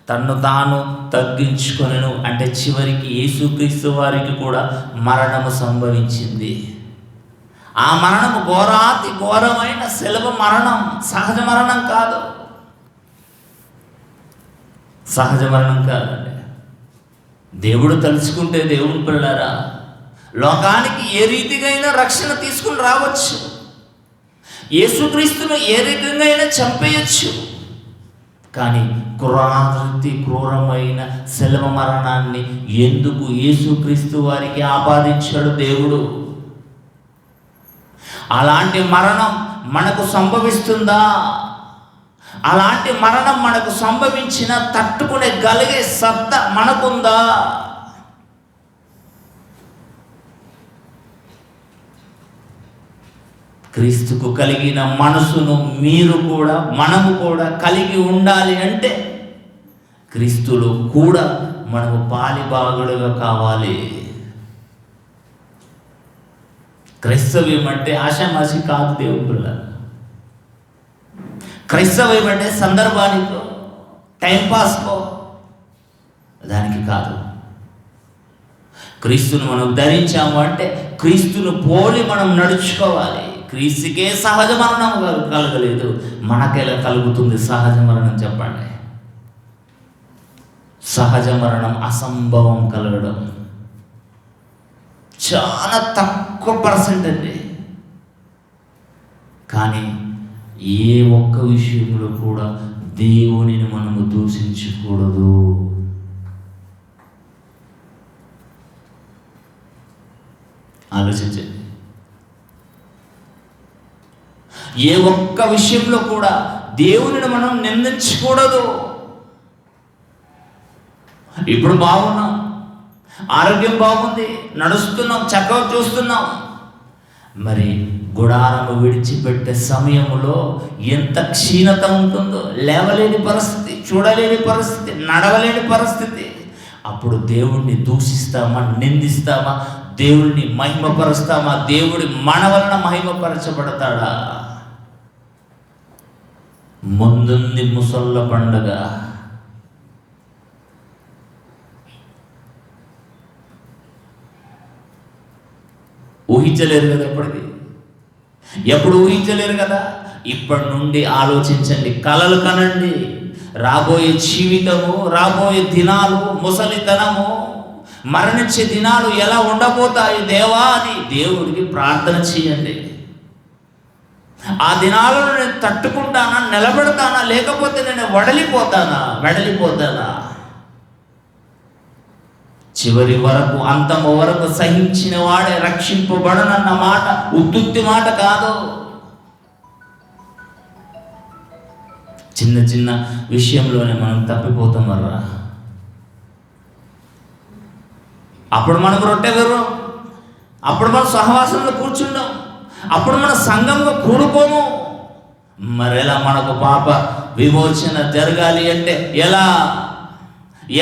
తన్ను తాను తగ్గించుకొనెను. అంటే చివరికి యేసుక్రీస్తు వారికి కూడా మరణము సంభవించింది. ఆ మరణము ఘోరాతి ఘోరమైన శిలవ మరణం, సహజ మరణం కాదు. సహజ మరణం కాదండి. దేవుడు తలుచుకుంటే దేవుని పిల్లారా లోకానికి ఏ రీతిగా అయినా రక్షణ తీసుకుని రావచ్చు. యేసుక్రీస్తును ఏ రకంగా అయినా చంపేయచ్చు. కానీ క్రూరమైన శిలువ మరణాన్ని ఎందుకు యేసుక్రీస్తు వారికి ఆపాదించాడు దేవుడు? అలాంటి మరణం మనకు సంభవిస్తుందా? అలాంటి మరణం మనకు సంభవించిన తట్టుకునే గలిగే సత్తా మనకుందా? క్రీస్తుకు కలిగిన మనసును మీరు కూడా మనము కూడా కలిగి ఉండాలి. అంటే క్రీస్తులో కూడా మనము పాలిభాగుడుగా కావాలి. క్రైస్తవ్యం అంటే ఆషామాషి కాదు దేవుని పిల్ల. క్రైస్తవ్యం అంటే సందర్భానికో టైంపాస్కో దానికి కాదు. క్రీస్తును మనం ధరించాము అంటే క్రీస్తును పోలి మనం నడుచుకోవాలి. క్రీస్తుకే సహజ మరణం కలగలేదు, మనకెలా కలుగుతుంది సహజ మరణం చెప్పండి? సహజ మరణం అసంభవం కలగడం చాలా తక్కువ పర్సెంట్ అండి. కానీ ఏ ఒక్క విషయంలో కూడా దేవునిని మనము దూషించకూడదు. ఆలోచించండి. ఏ ఒక్క విషయంలో కూడా దేవునిని మనం నిందించకూడదు. ఇప్పుడు బాగున్నాం, ఆరోగ్యం బాగుంది, నడుస్తున్నాం, చక్కగా చూస్తున్నాం. మరి గుడారము విడిచిపెట్టే సమయంలో ఎంత క్షీణత ఉంటుందో, లేవలేని పరిస్థితి, చూడలేని పరిస్థితి, నడవలేని పరిస్థితి. అప్పుడు దేవుణ్ణి దూషిస్తామా, నిందిస్తామా? దేవుణ్ణి మహిమపరుస్తామా? దేవుడి మన వలన మహిమపరచబడతాడా? ముందుంది ముసళ్ళ పండుగ. ఊహించలేరు కదా, ఎప్పుడు ఊహించలేరు కదా. ఇప్పటి నుండి ఆలోచించండి, కలలు కనండి. రాబోయే జీవితము, రాబోయే దినాలు, ముసలితనము, మరణించే దినాలు ఎలా ఉండబోతాయి దేవా అని దేవుడికి ప్రార్థన చేయండి. ఆ దినాలను నేను తట్టుకుంటానా, నిలబెడతానా, లేకపోతే నేను వెడలిపోతానా? చివరి వరకు, అంతము వరకు సహించిన వాడే రక్షింపబడనన్న మాట ఉత్తుత్తి మాట కాదు. చిన్న చిన్న విషయంలోనే మనం తప్పిపోతాం మర్రా. అప్పుడు మనకు రొట్టెగరు, అప్పుడు మనం సహవాసంలో కూర్చున్నాం, అప్పుడు మన సంఘంలో కూడుకోము. మరెలా మనకు పాప విమోచన జరగాలి అంటే ఎలా?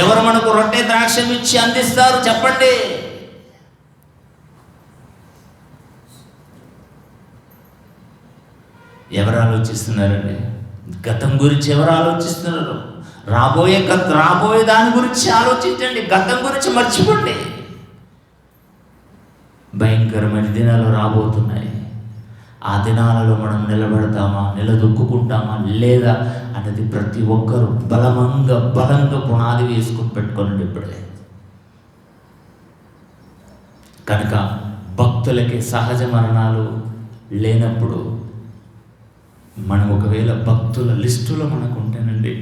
ఎవరు మనకు రొట్టె ద్రాక్షం ఇచ్చి అందిస్తారు చెప్పండి? ఎవరు ఆలోచిస్తున్నారండి? గతం గురించి ఎవరు ఆలోచిస్తున్నారు? రాబోయే దాని గురించి ఆలోచించండి. గతం గురించి మర్చిపోండి. భయంకరమైన దినాలు రాబోతున్నాయి. ఆ దినాలలో మనం నిలబడతామా, నిలదొక్కుంటామా లేదా అనేది ప్రతి ఒక్కరూ బలంగా పునాది వేసుకుని పెట్టుకోనండి ఇప్పుడే. కనుక భక్తులకి సహజ మరణాలు లేనప్పుడు మనం ఒకవేళ భక్తుల లిస్టులో మనకు ఉంటేనండి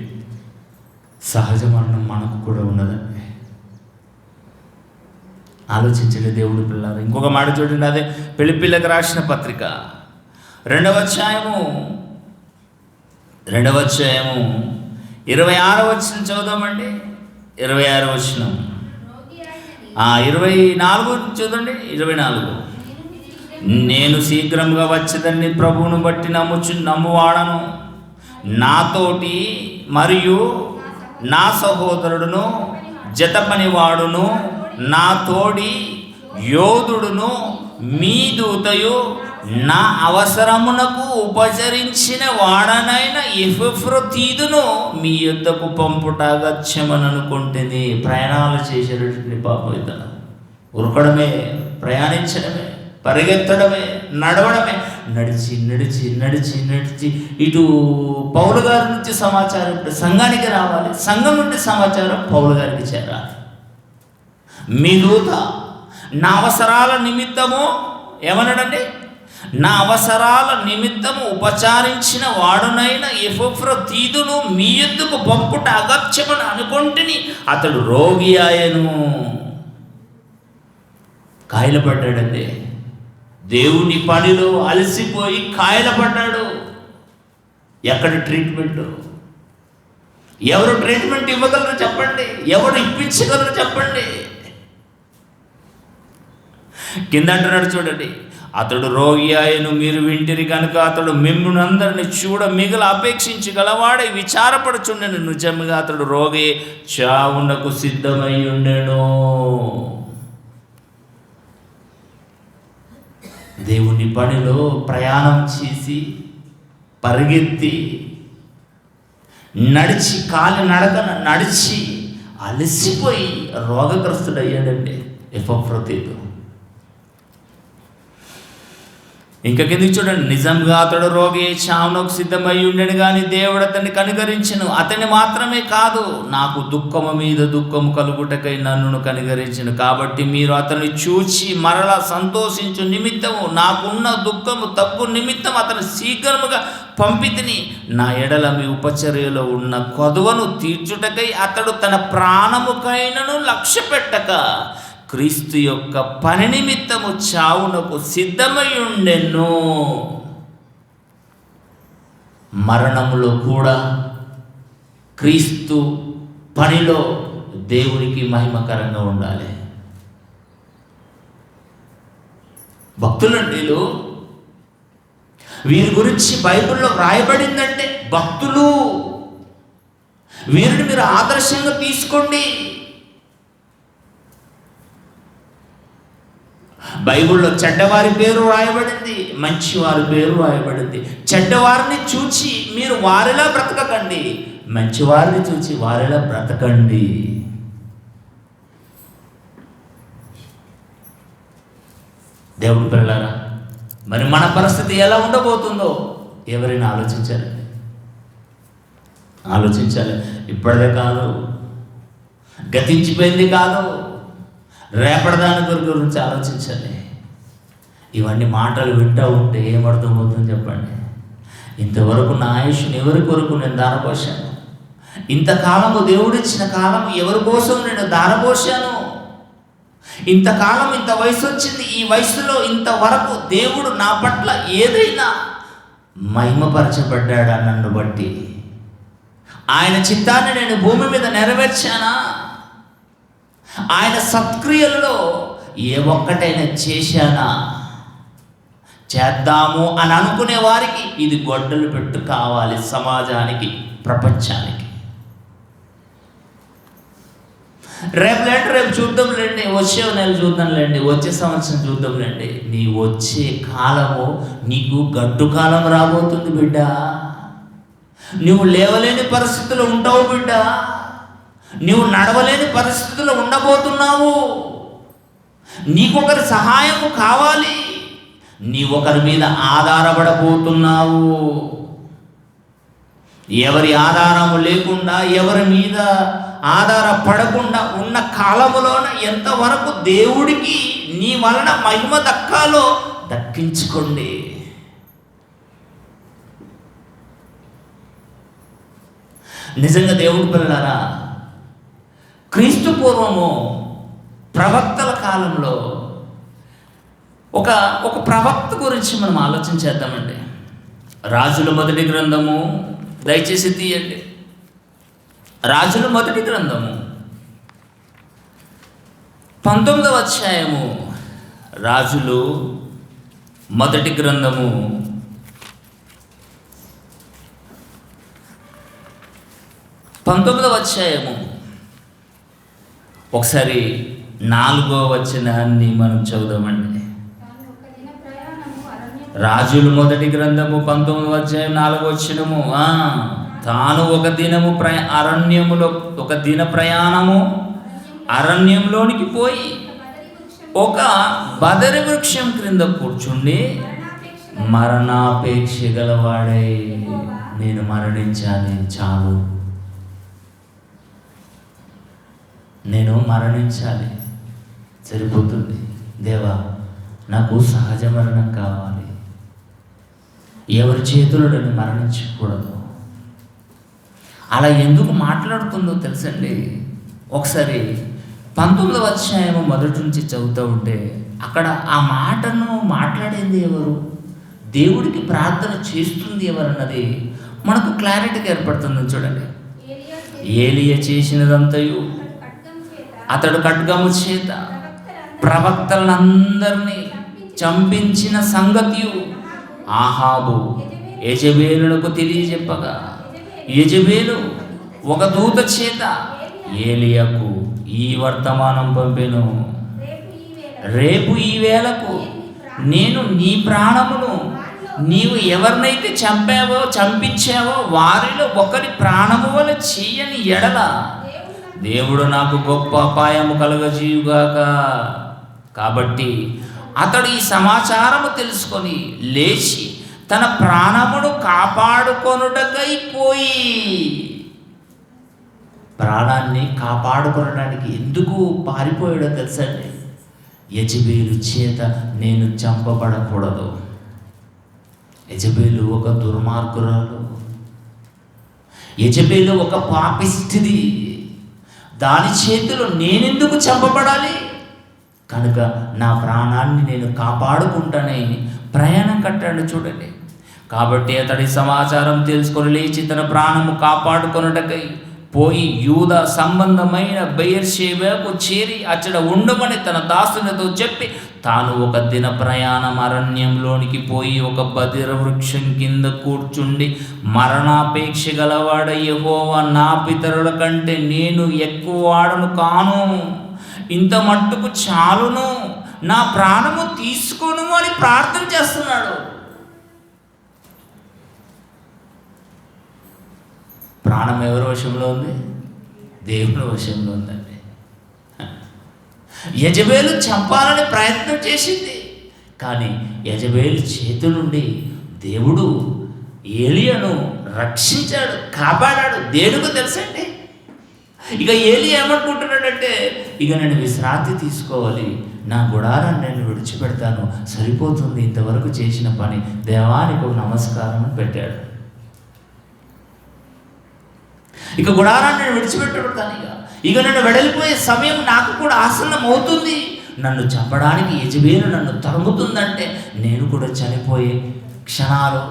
సహజ మరణం మనకు కూడా ఉన్నదండి. ఆలోచించండి దేవుడి పిల్లలు. ఇంకొక మాట చూడండి, అదే ఫిలిప్పీలకు రాసిన పత్రిక 2వ అధ్యాయము 26వ వచనం చదువుదామండి. 26వ వచనం 24 చూడండి. 24 నేను శీఘ్రంగా వచ్చేదాన్ని ప్రభువును బట్టి నమ్మువాడను, నాతోటి మరియు నా సహోదరుడును జతపనివాడును నా తోడి యోధుడును మీ దూతయు నా అవసరమునకు ఉపచరించిన వాడనైన ఎపఫ్రొదీతును మీ యొద్దకు పంపుట గచ్చమననుకుంటుంది. ప్రయాణాలు చేసేటటువంటి పాపం ఇతను ఉరకడమే, ప్రయాణించడమే, పరిగెత్తడమే, నడవడమే, నడిచి ఇటు పౌలు గారి నుంచి సమాచారం ఇప్పుడు సంఘానికి రావాలి, సంఘం నుండి సమాచారం పౌలు గారికి చేరాలి. మీ దూత నా అవసరాల నిమిత్తము ఏమన్నాడండి? నా అవసరాల నిమిత్తము ఉపచారించిన వాడునైన ఎపఫ్రొదీతును మీ యొద్దకు పంపుట అగత్యమని అనుకుంటుని అతడు రోగి ఆయను. కాయలపడ్డాడండి. దేవుని పనిలో అలసిపోయి కాయలపడ్డాడు. ఎక్కడ ట్రీట్మెంట్? ఎవరు ట్రీట్మెంట్ ఇవ్వగలరు చెప్పండి? ఎవరు ఇప్పించగలరు చెప్పండి? కింద అంటున్నాడు చూడండి, అతడు రోగి ఆయను మీరు వింటిరి కనుక అతడు మిమ్మును అందరిని చూడ మిగల అపేక్షించగలవాడై విచారపడుచుండెను. నిజంగా అతడు రోగి చావునకు సిద్ధమై ఉండెను. దేవుని పనిలో ప్రయాణం చేసి పరిగెత్తి నడిచి అలసిపోయి రోగగ్రస్తుడయ్యాడండి ఎపఫ్రొదీతు. ఇంకా కిందికి చూడండి, నిజంగా అతడు రోగి చావునకు సిద్ధమై ఉండెను కానీ దేవుడు అతన్ని కనికరించెను. అతన్ని మాత్రమే కాదు, నాకు దుఃఖము మీద దుఃఖము కలుగుటకై నన్ను కనికరించెను. కాబట్టి మీరు అతన్ని చూచి మరలా సంతోషించు నిమిత్తము నాకున్న దుఃఖము తగ్గు నిమిత్తం అతను శీఘ్రముగా పంపితిని. నా ఎడల మీ ఉపచర్యలో ఉన్న కొదువను తీర్చుటకై అతడు తన ప్రాణముకైనను లక్ష్య పెట్టక క్రీస్తు యొక్క పని నిమిత్తము చావునకు సిద్ధమై ఉండెను. మరణములో కూడా క్రీస్తు పనిలో దేవునికి మహిమకరంగా ఉండాలి. భక్తులండి వీరి గురించి బైబిల్లో రాయబడిందంటే భక్తులు, వీరిని మీరు ఆదర్శంగా తీసుకోండి. బైబిల్లో చెడ్డవారి పేరు రాయబడింది, మంచివారి పేరు రాయబడింది. చెడ్డవారిని చూచి మీరు వారిలా బ్రతకకండి, మంచివారిని చూచి వారిలా బ్రతకండి. దేవుడి పిల్లలారా, మరి మన పరిస్థితి ఎలా ఉండబోతుందో ఎవరైనా ఆలోచించాలి. ఇప్పటిదే కాదు, గతించిపోయింది కాదు, రేపటిదాని గురించి ఆలోచించాలి. ఇవన్నీ మాటలు వింటూ ఉంటే ఏమర్థమవుతుందో చెప్పండి? ఇంతవరకు నా ఆయుష్ని ఎవరి కొరకు నేను దారపోసాను, ఇంతకాలము దేవుడిచ్చిన కాలం ఎవరి కోసం నేను దారపోసాను, ఇంతకాలం ఇంత వయసు వచ్చింది, ఈ వయసులో ఇంతవరకు దేవుడు నా పట్ల ఏదైనా మహిమపరచబడ్డాడా? నన్ను బట్టి ఆయన చిత్తాన్ని నేను భూమి మీద నెరవేర్చానా? ఆయన సత్క్రియలలో ఏ ఒక్కటైనా చేశానా? చేద్దాము అని అనుకునే వారికి ఇది గొడ్డలు పెట్టు కావాలి, సమాజానికి, ప్రపంచానికి. రేపు చూద్దాంలేండి, వచ్చే నెల చూద్దాంలేండి, వచ్చే సంవత్సరం చూద్దాంలేండి. నీ వచ్చే కాలము నీకు గడ్డు కాలం రాబోతుంది బిడ్డ. నువ్వు లేవలేని పరిస్థితుల్లో ఉంటావు బిడ్డ. నువ్వు నడవలేని పరిస్థితుల్లో ఉండబోతున్నావు. నీకొకరి సహాయము కావాలి, నీ ఒకరి మీద ఆధారపడబోతున్నావు. ఎవరి ఆధారము లేకుండా, ఎవరి మీద ఆధారపడకుండా ఉన్న కాలములోన ఎంతవరకు దేవుడికి నీ వలన మహిమ దక్కాలో దక్కించుకోండి. నిజంగా దేవుడి పిల్లలారా, క్రీస్తు పూర్వము ప్రవక్తల కాలంలో ఒక ప్రవక్త గురించి మనం ఆలోచన చేద్దామండి. రాజుల మొదటి గ్రంథము, దయచేసి తీయండి. రాజుల మొదటి గ్రంథము 19వ అధ్యాయము. రాజులు మొదటి గ్రంథము 19వ అధ్యాయము. ఒకసారి 4వ వచనాన్ని మనం చదువుదామండి. రాజులు మొదటి గ్రంథము 19వ అధ్యాయం 4వ వచనము. తాను ఒక దినము అరణ్యములో ఒక దిన ప్రయాణము అరణ్యంలోనికి పోయి ఒక బదరి వృక్షం క్రింద కూర్చుండి మరణాపేక్ష గలవాడై, నేను మరణించాలి, చాలు, నేను మరణించాలి, సరిపోతుంది దేవా, నాకు సహజ మరణం కావాలి, ఎవరి చేతుల్లో నేను మరణించకూడదు. అలా ఎందుకు మాట్లాడుతుందో తెలుసండి. ఒకసారి 19వ అధ్యాయము మొదటి నుంచి చదువుతూ ఉంటే అక్కడ ఆ మాటను మాట్లాడేది ఎవరు, దేవుడికి ప్రార్థన చేస్తుంది ఎవరన్నది మనకు క్లారిటీగా ఏర్పడుతుంది. చూడండి, ఏలియా చేసినదంతయు, అతడు ఖడ్గము చేత ప్రవక్తలందరినీ చంపించిన సంగతియు ఆహాబు యెజెబెలునకు తెలియజెప్పగా, యెజెబెలు ఒక దూత చేత ఏలియాకు ఈ వర్తమానం పంపెను, రేపు ఈ వేళకు నేను నీ ప్రాణమును నీవు ఎవరినైతే చంపించావో వారిలో ఒకరి ప్రాణము వల్ల చెయ్యని ఎడల దేవుడు నాకు గొప్ప అపాయము కలుగజేయుగాక. కాబట్టి అతడు ఈ సమాచారము తెలుసుకొని లేచి తన ప్రాణమును కాపాడుకొనుటకై పోయి, ప్రాణాన్ని కాపాడుకొనడానికి ఎందుకు పారిపోయాడో తెలుసండి. యెజెబెలు చేత నేను చంపబడకూడదు. యెజెబెలు ఒక దుర్మార్గురాలు, యెజెబెలు ఒక పాపిష్టిది, దాని చేతిలో నేనెందుకు చంపబడాలి? కనుక నా ప్రాణాన్ని నేను కాపాడుకుంటానే ప్రయాణం కట్టాడు. చూడండి, కాబట్టి అతడి సమాచారం తెలుసుకొని లేచి తన ప్రాణము కాపాడుకొనుటకై పోయి యూదా సంబంధమైన బెయేర్షెబాకు చేరి అచ్చట ఉండమని తన దాసునితో చెప్పి తాను ఒక దిన ప్రయాణం అరణ్యంలోనికి పోయి ఒక బదిర వృక్షం కింద కూర్చుండి మరణాపేక్ష గలవాడ యెహోవా, నా పితరుల కంటే నేను ఎక్కువ వాడను కాను, ఇంత మట్టుకు చాలును, నా ప్రాణము తీసుకొను అని ప్రార్థన చేస్తున్నాడు. ప్రాణం ఎవరి వశంలో ఉంది? దేవుని వశంలో ఉందండి. యెజెబెలు చంపాలని ప్రయత్నం చేసింది, కానీ యెజెబెలు చేతి నుండి దేవుడు ఏలియాను రక్షించాడు, కాపాడాడు. దేనికి తెలుసండి? ఇక ఏలియా ఏమనుకుంటున్నాడంటే, ఇక నేను విశ్రాంతి తీసుకోవాలి, నా గుడారాన్ని నేను విడిచిపెడతాను, సరిపోతుంది ఇంతవరకు చేసిన పని, దేవానికి ఒక నమస్కారం అని పెట్టాడు. ఇక గుడారాన్ని నేను విడిచిపెట్టబడతాను, ఇక నేను వెడలిపోయే సమయం నాకు కూడా ఆసన్నం అవుతుంది, నన్ను చంపడానికి యెజెబెలు నన్ను తరుముతుందంటే నేను కూడా చనిపోయే క్షణాలు,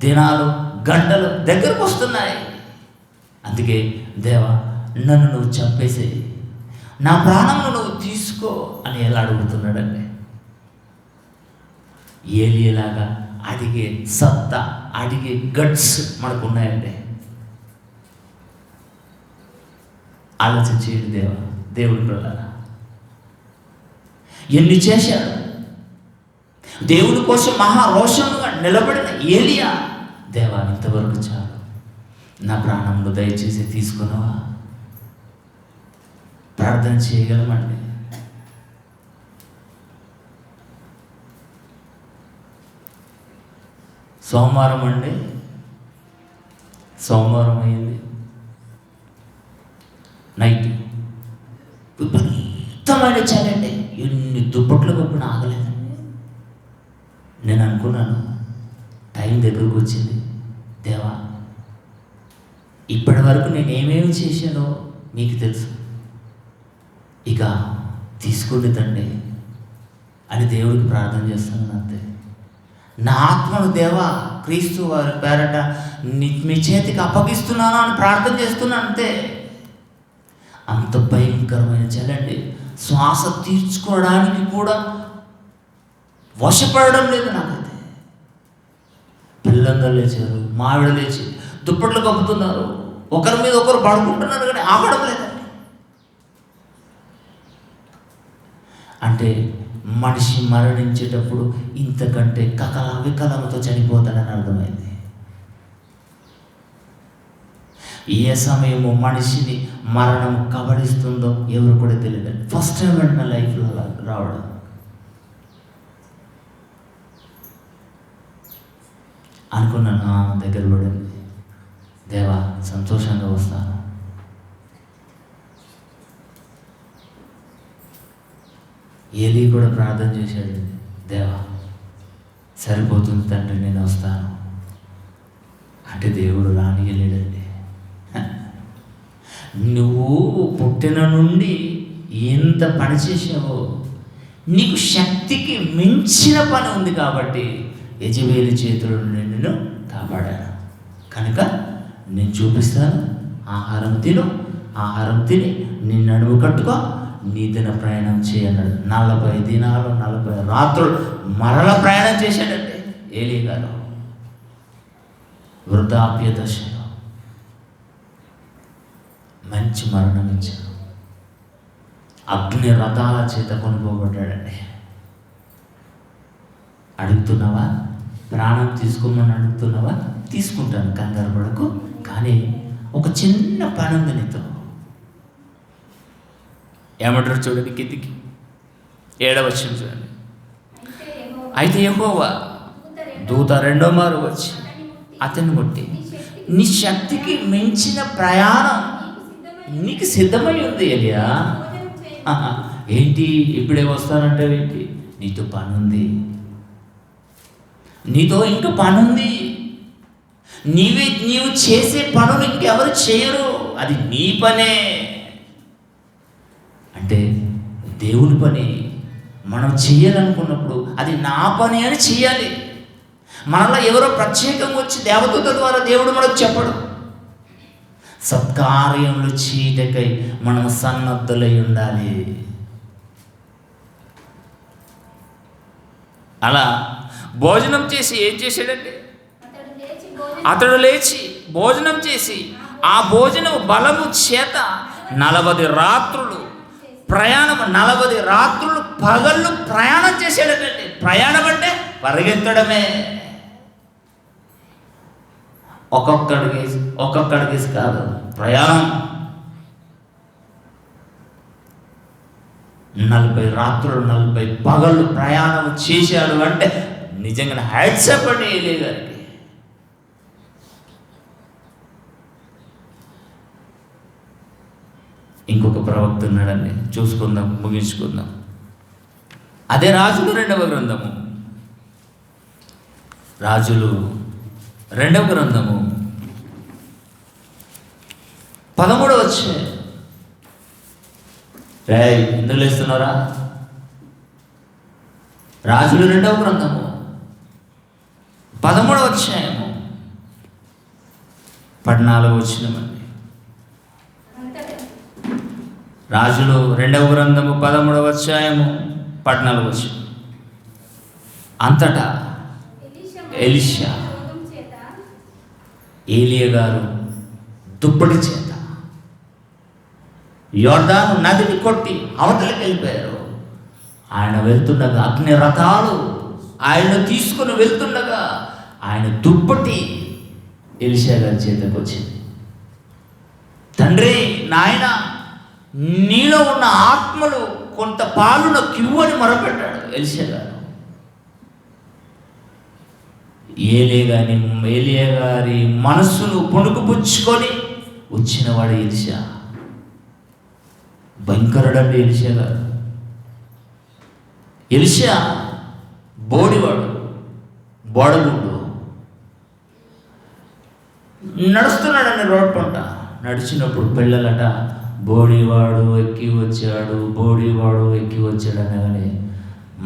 దినాలు, గంటలు దగ్గరకు వస్తున్నాయి. అందుకే దేవా, నన్ను నువ్వు చంపేసే, నా ప్రాణంను నువ్వు తీసుకో అని ఎలా అడుగుతున్నాడండి. ఏలియాలాగా అడిగే సత్తా, అడిగే గట్స్ మనకు ఉన్నాయండి. ఆలోచించేయండి దేవుడి పిల్లరా, ఎన్ని చేశాడు. దేవుడి కోసం మహారోషంగా నిలబడిన ఏలియా, దేవా ఇంతవరకు చాలు, నా ప్రాణంలో దయచేసి తీసుకున్నావా. ప్రార్థన చేయగలమండి. సోమవారం అండి, సోమవారం అయింది, నైట్ విపరీతమైన చలండి. ఎన్ని దుప్పట్లు కప్పున ఆగలేదండి. నేను అనుకున్నాను, టైం దగ్గరకు వచ్చింది, దేవా ఇప్పటి వరకు నేను ఏమేమి చేశానో మీకు తెలుసు, ఇక తీసుకోండి తండ్రి అని దేవుడికి ప్రార్థన చేస్తున్నాను. అంతే. నా ఆత్మను దేవా క్రీస్తు వారి పేరట మీ చేతికి అప్పగిస్తున్నాను అని ప్రార్థన చేస్తున్నాను. అంతే. అంత భయంకరమైన చలండి. శ్వాస తీర్చుకోవడానికి కూడా వశపడడం లేదు నాకైతే. పిల్లలందరూ లేచారు, మావిడ లేచి దుప్పట్లు కప్పుతున్నారు, ఒకరి మీద ఒకరు పడుకుంటున్నారు, కానీ ఆగడం లేదండి. అంటే మనిషి మరణించేటప్పుడు ఇంతకంటే వికలంతో చనిపోతాడని అర్థమైంది. ఏ సమయము మనిషిని మరణం కబడిస్తుందో ఎవరు కూడా తెలియదండి. ఫస్ట్ టైం నా లైఫ్లో రావడం. అనుకున్నాను, దగ్గర పడింది, దేవా సంతోషంగా వస్తాను. ఏలీ కూడా ప్రార్థన చేశాడు, దేవా సరిపోతుంది తండ్రి నేను వస్తాను అంటే దేవుడు రానియలేడండి. నువ్వు పుట్టిన నుండి ఎంత పని చేసావో, నీకు శక్తికి మించిన పని ఉంది కాబట్టి యెజెబెలు చేతుల నుండి నిన్ను కాపాడాను. కనుక నేను చూపిస్తాను, ఆహారం తిను, ఆహారం తిని నిన్ను నడుము కట్టుకో, నీ దిన ప్రయాణం చేయన్నాడు. 40 దినాలు 40 రాత్రులు మరల ప్రయాణం చేశాడండి ఏలీ గారు. వృద్ధాప్య దశలో మంచి మరణం ఇచ్చాడు. అగ్ని రథాల చేత కొనుక్కోబడ్డాడండి. అడుగుతున్నావా? ప్రాణం తీసుకోమని అడుగుతున్నావా? తీసుకుంటాను, కంగారు పడకు. కానీ ఒక చిన్న పని ఉంది నీతో. ఏమంటారు చూడండి, కిందికి 7వ వచనం చూడండి. అయితే యెహోవా దూత రెండో మారు వచ్చి అతన్ని కొట్టి, నీ శక్తికి మించిన ప్రయాణం నీకు సిద్ధమై ఉంది ఏలియా. ఏంటి ఇప్పుడే వస్తానంటే ఏంటి? నీతో పని ఉంది, నీతో ఇంకా పని ఉంది. నీవు చేసే పనులు ఇంకెవరు చేయరు, అది నీ పనే. అంటే దేవుని పని మనం చేయాలనుకున్నప్పుడు అది నా పని అని చేయాలి. మనలో ఎవరో ప్రత్యేకంగా వచ్చి దేవదూత ద్వారా దేవుడు మనకు చెప్పడు. సత్కార్యములు చేయటకై మనం సన్నద్ధులై ఉండాలి. అలా భోజనం చేసి ఏం చేశాడంటే, అతడు లేచి భోజనం చేసి ఆ భోజనం బలము చేత 40 రాత్రులు ప్రయాణం, 40 రాత్రులు పగళ్ళు ప్రయాణం చేశాడంటే. ప్రయాణం అంటే పరిగెత్తడమే. ఒక్కొక్కడికి కాదు, ప్రయాణం. 40 రాత్రులు 40 పగళ్ళు ప్రయాణం చేశాడు అంటే నిజంగా హ్యాట్సప్ అండి ఏలీ గారికి. ఇంకొక ప్రవక్త ఉన్నాడండి, చూసుకుందాం, ముగించుకుందాం. అదే రాజులు 2వ గ్రంథము, రాజులు 2వ గ్రంథము 13వ అధ్యాయం. ఎందులో ఇస్తున్నారా? రాజులు 2వ గ్రంథము 13వ అధ్యాయము 14వ వచనమండి. రాజులు 2వ గ్రంథము 13వ అధ్యాయము 14వ వచనం. అంతటా ఎలీషా ఏలియా గారు దుప్పటి చేత యోర్దాను నదిని కొట్టి అవతలికి వెళ్ళిపోయారు. ఆయన వెళ్తుండగా అగ్ని రథాలు ఆయన తీసుకుని వెళ్తుండగా ఆయన దుప్పటి ఎలీషా గారి చేతకు వచ్చింది. తండ్రి, నాయన, నీలో ఉన్న ఆత్మలు కొంత పాలున కివ్వని మొరపెట్టాడు ఎలీషా గారు. ఏలియా గారి మనస్సును పుణుకుపుచ్చుకొని వచ్చినవాడు ఎలీషా. భయంకరుడండి ఎలీషా గారు. ఎలీషా బోడివాడు, బోడగుండు. నడుస్తున్నాడండి రోడ్ పంట. నడిచినప్పుడు పిల్లలట బోడివాడు ఎక్కి వచ్చాడు, బోడివాడు ఎక్కి వచ్చాడు అనగానే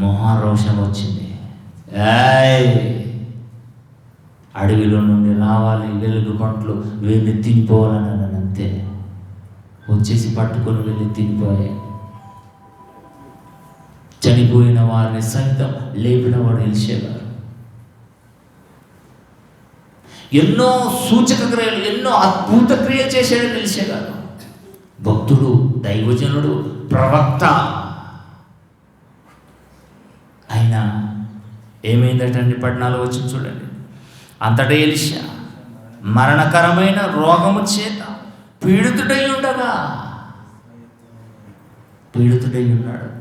మహారోషం వచ్చింది. అడవిలో నుండి రావాలి, వెలుగు పంటలు వెళ్ళి తినిపోవాలని అంతే. వచ్చేసి పట్టుకొని వెళ్ళి తినిపోయాయి. చనిపోయిన వారిని సైతం లేపినవాడు ఎలీషా గారు. ఎన్నో సూచక క్రియలు, ఎన్నో అద్భుత క్రియలు చేశాడు ఎలీషా గారు. భక్తుడు, దైవజనుడు, ప్రవక్త. అయినా ఏమైందటండి? 14వ వచనం చూడండి. అంతటా ఎలీషా మరణకరమైన రోగము చేత పీడితుడై ఉన్నాడు.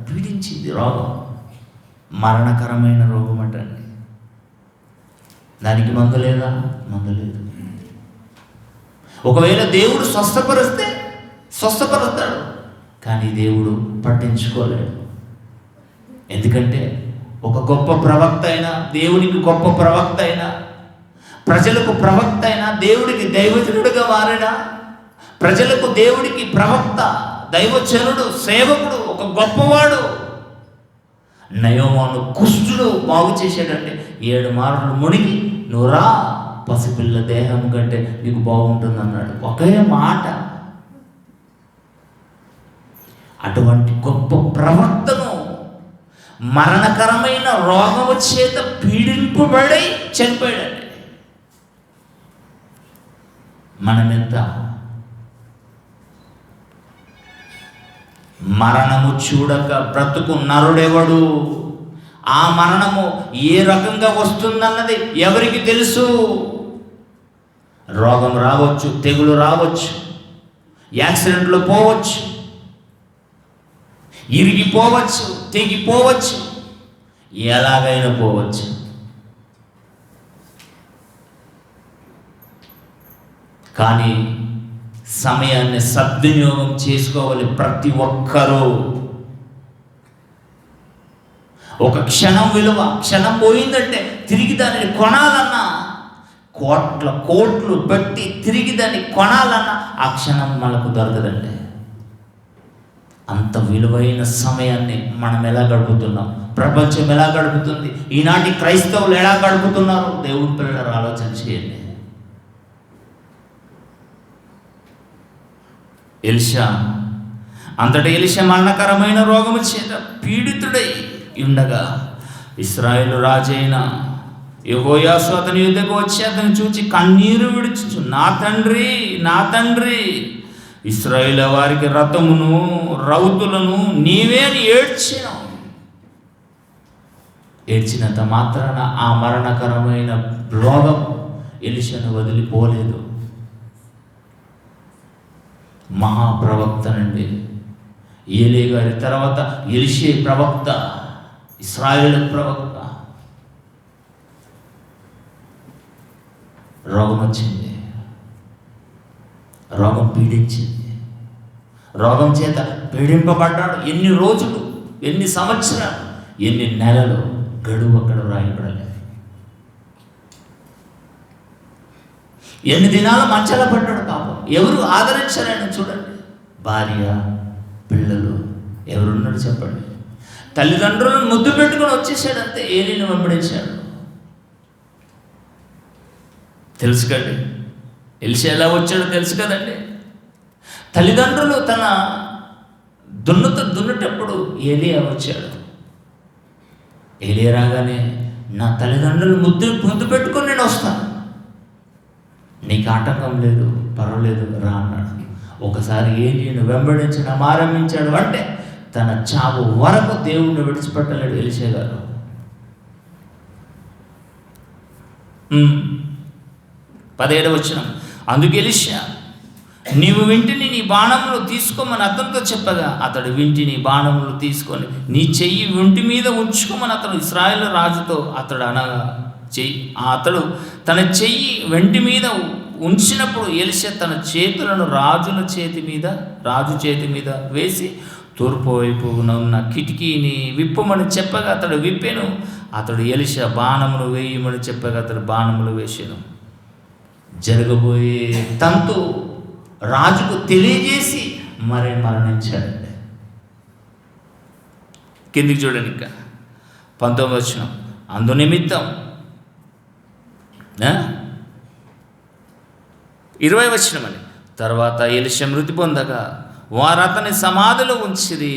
పీడించింది రోగం, మరణకరమైన రోగం అంటండి. దానికి మందు లేదా? మందు లేదు. ఒకవేళ దేవుడు స్వస్థపరిస్తే స్వస్థపరుస్తాడు, కానీ దేవుడు పట్టించుకోలేడు. ఎందుకంటే ఒక గొప్ప ప్రవక్త అయినా, దేవునికి గొప్ప ప్రవక్త అయినా, ప్రజలకు ప్రవక్త అయినా, దేవుడికి దైవజనుడిగా మారినా, ప్రజలకు దేవుడికి ప్రవక్త, దైవజనుడు, సేవకుడు, ఒక గొప్పవాడు. నయోమాను కుష్ఠుడు బాగు చేశాడంటే 7 మార్లు మునిగి నువ్వు రా, పసిపిల్ల దేహం కంటే నీకు బాగుంటుంది అన్నాడు. ఒకే మాట. అటువంటి గొప్ప ప్రవక్తను మరణకరమైన రోగము చేత పీడింపబడి చనిపోయాడండి. మనమెంత? మరణము చూడక బ్రతుకు నరుడెవడు? ఆ మరణము ఏ రకంగా వస్తుందన్నది ఎవరికి తెలుసు? రోగం రావచ్చు, తెగులు రావచ్చు, యాక్సిడెంట్లు పోవచ్చు, ఇరిగిపోవచ్చు, తెగిపోవచ్చు, ఎలాగైనా పోవచ్చు. కానీ సమయాన్ని సద్వినియోగం చేసుకోవాలి ప్రతి ఒక్కరూ. ఒక క్షణం విలువ, క్షణం పోయిందంటే తిరిగి దానిని కొనాలన్నా కోట్లు పెట్టి తిరిగి దాన్ని కొనాలన్నా ఆ క్షణం మనకు దొరకదండి. అంత విలువైన సమయాన్ని మనం ఎలా గడుపుతున్నాం? ప్రపంచం ఎలా గడుపుతుంది? ఈనాటి క్రైస్తవులు ఎలా గడుపుతున్నారు? దేవుడి పిల్లలు ఆలోచన చేయండి. ఎలీషా అంతటా ఎలీషా మరణకరమైన రోగము చేత పీడితుడై ఉండగా ఇశ్రాయేలు రాజైన యెహోయాషు అతని యుద్ధకు వచ్చి అతను చూచి కన్నీరు విడుచుచు, నా తండ్రి, నా తండ్రి, ఇశ్రాయేలు వారికి రథమును రౌతులను నీవే అని ఏడ్చినంత మాత్రాన ఆ మరణకరమైన రోగం ఎలీషాను వదిలిపోలేదు. మహాప్రవక్తనండి. ఏలియా గారి తర్వాత ఎలీషా ప్రవక్త, ఇశ్రాయేలు ప్రవక్త. రోగం వచ్చింది, రోగం పీడించింది, రోగం చేత పీడింపబడ్డాడు. ఎన్ని రోజులు, ఎన్ని సంవత్సరాలు, ఎన్ని నెలలు, గడువు అక్కడ రాయబడలేదు. ఎన్ని దినాలు మంచాల పడ్డాడు పాపం. ఎవరు ఆదరించారని చూడండి. భార్య, పిల్లలు ఎవరున్నారు చెప్పండి. తల్లిదండ్రులను ముద్దు పెట్టుకొని వచ్చేసాడు, అంతే. ఏలీని వెంబడించాడు. తెలుసు కదండి ఎలీషా ఎలా వచ్చాడో తెలుసు కదండి. తల్లిదండ్రులు తన దున్నేటప్పుడు ఏలియా వచ్చాడు. ఏలియా రాగానే నా తల్లిదండ్రులు ముద్దు పెట్టుకొని నేను వస్తాను, నీకు ఆటంకం లేదు, పర్వాలేదు రా అన్నాడు. ఒకసారి ఏలియాను వెంబడించడం ఆరంభించాడు అంటే తన చావు వరకు దేవుణ్ణి విడిచిపెట్టలేడు ఎలీషా గారు. 17వ వచనం, అందుకు ఎలీషా నీవు వింటిని నీ బాణములు తీసుకోమని అతనితో చెప్పగా అతడు వింటిని బాణములు తీసుకొని నీ చెయ్యి వింటి మీద ఉంచుకోమని అతడు ఇశ్రాయేలు రాజుతో అతడు అనగా అతడు తన చెయ్యి వెంటి మీద ఉంచినప్పుడు ఎలీషా తన చేతులను రాజు చేతి మీద వేసి తూర్పు వైపు ఉన్న కిటికీని విప్పమని చెప్పగా అతడు విప్పెను. అతడు ఎలీషా బాణములు వేయమని చెప్పగా అతడు బాణములు వేసాను. జరగబోయే తంతు రాజుకు తెలియజేసి మరణించాడండి. కిందికి చూడండి, ఇంకా 19వ వచనం, అందు నిమిత్తం 20వ వచనం అని తర్వాత ఎలీషా మృతి పొందగా వారు అతని సమాధిలో ఉంచిరి.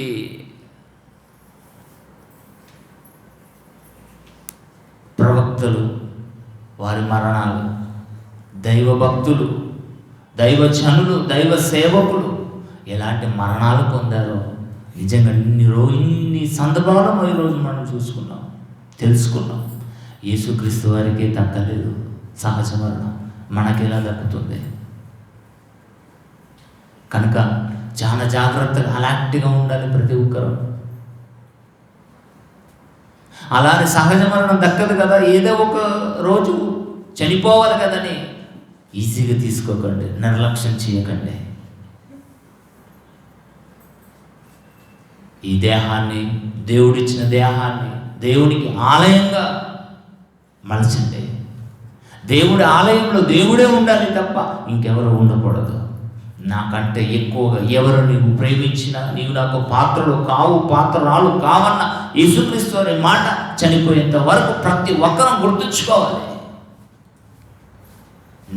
ప్రవక్తలు వారి మరణాలు, దైవ భక్తులు, దైవ జనులు, దైవ సేవకులు ఎలాంటి మరణాలు పొందారో నిజంగా ఇన్ని సందర్భాలను ఈరోజు మనం చూసుకున్నాం, తెలుసుకున్నాం. యేసుక్రీస్తు వారికి దక్కలేదు సహజ మరణం, మనకెలా దక్కుతుంది? కనుక చాలా జాగ్రత్తగా అలర్ట్గా ఉండాలి ప్రతి ఒక్కరు. అలానే సహజ మరణం దక్కదు కదా, ఏదో ఒక రోజు చనిపోవాలి కదని ఈజీగా తీసుకోకండి, నిర్లక్ష్యం చేయకండి. ఈ దేహాన్ని, దేవుడిచ్చిన దేహాన్ని దేవునికి ఆలయంగా మలచండి. దేవుడి ఆలయంలో దేవుడే ఉండాలి తప్ప ఇంకెవరు ఉండకూడదు. నాకంటే ఎక్కువగా ఎవరు నీవు ప్రేమించినా నీవు నాకు పాత్రలు కావు, పాత్రరాలు కావన్న యేసుక్రీస్తు అనే మాట చనిపోయేంత వరకు ప్రతి ఒక్కరూ గుర్తుంచుకోవాలి.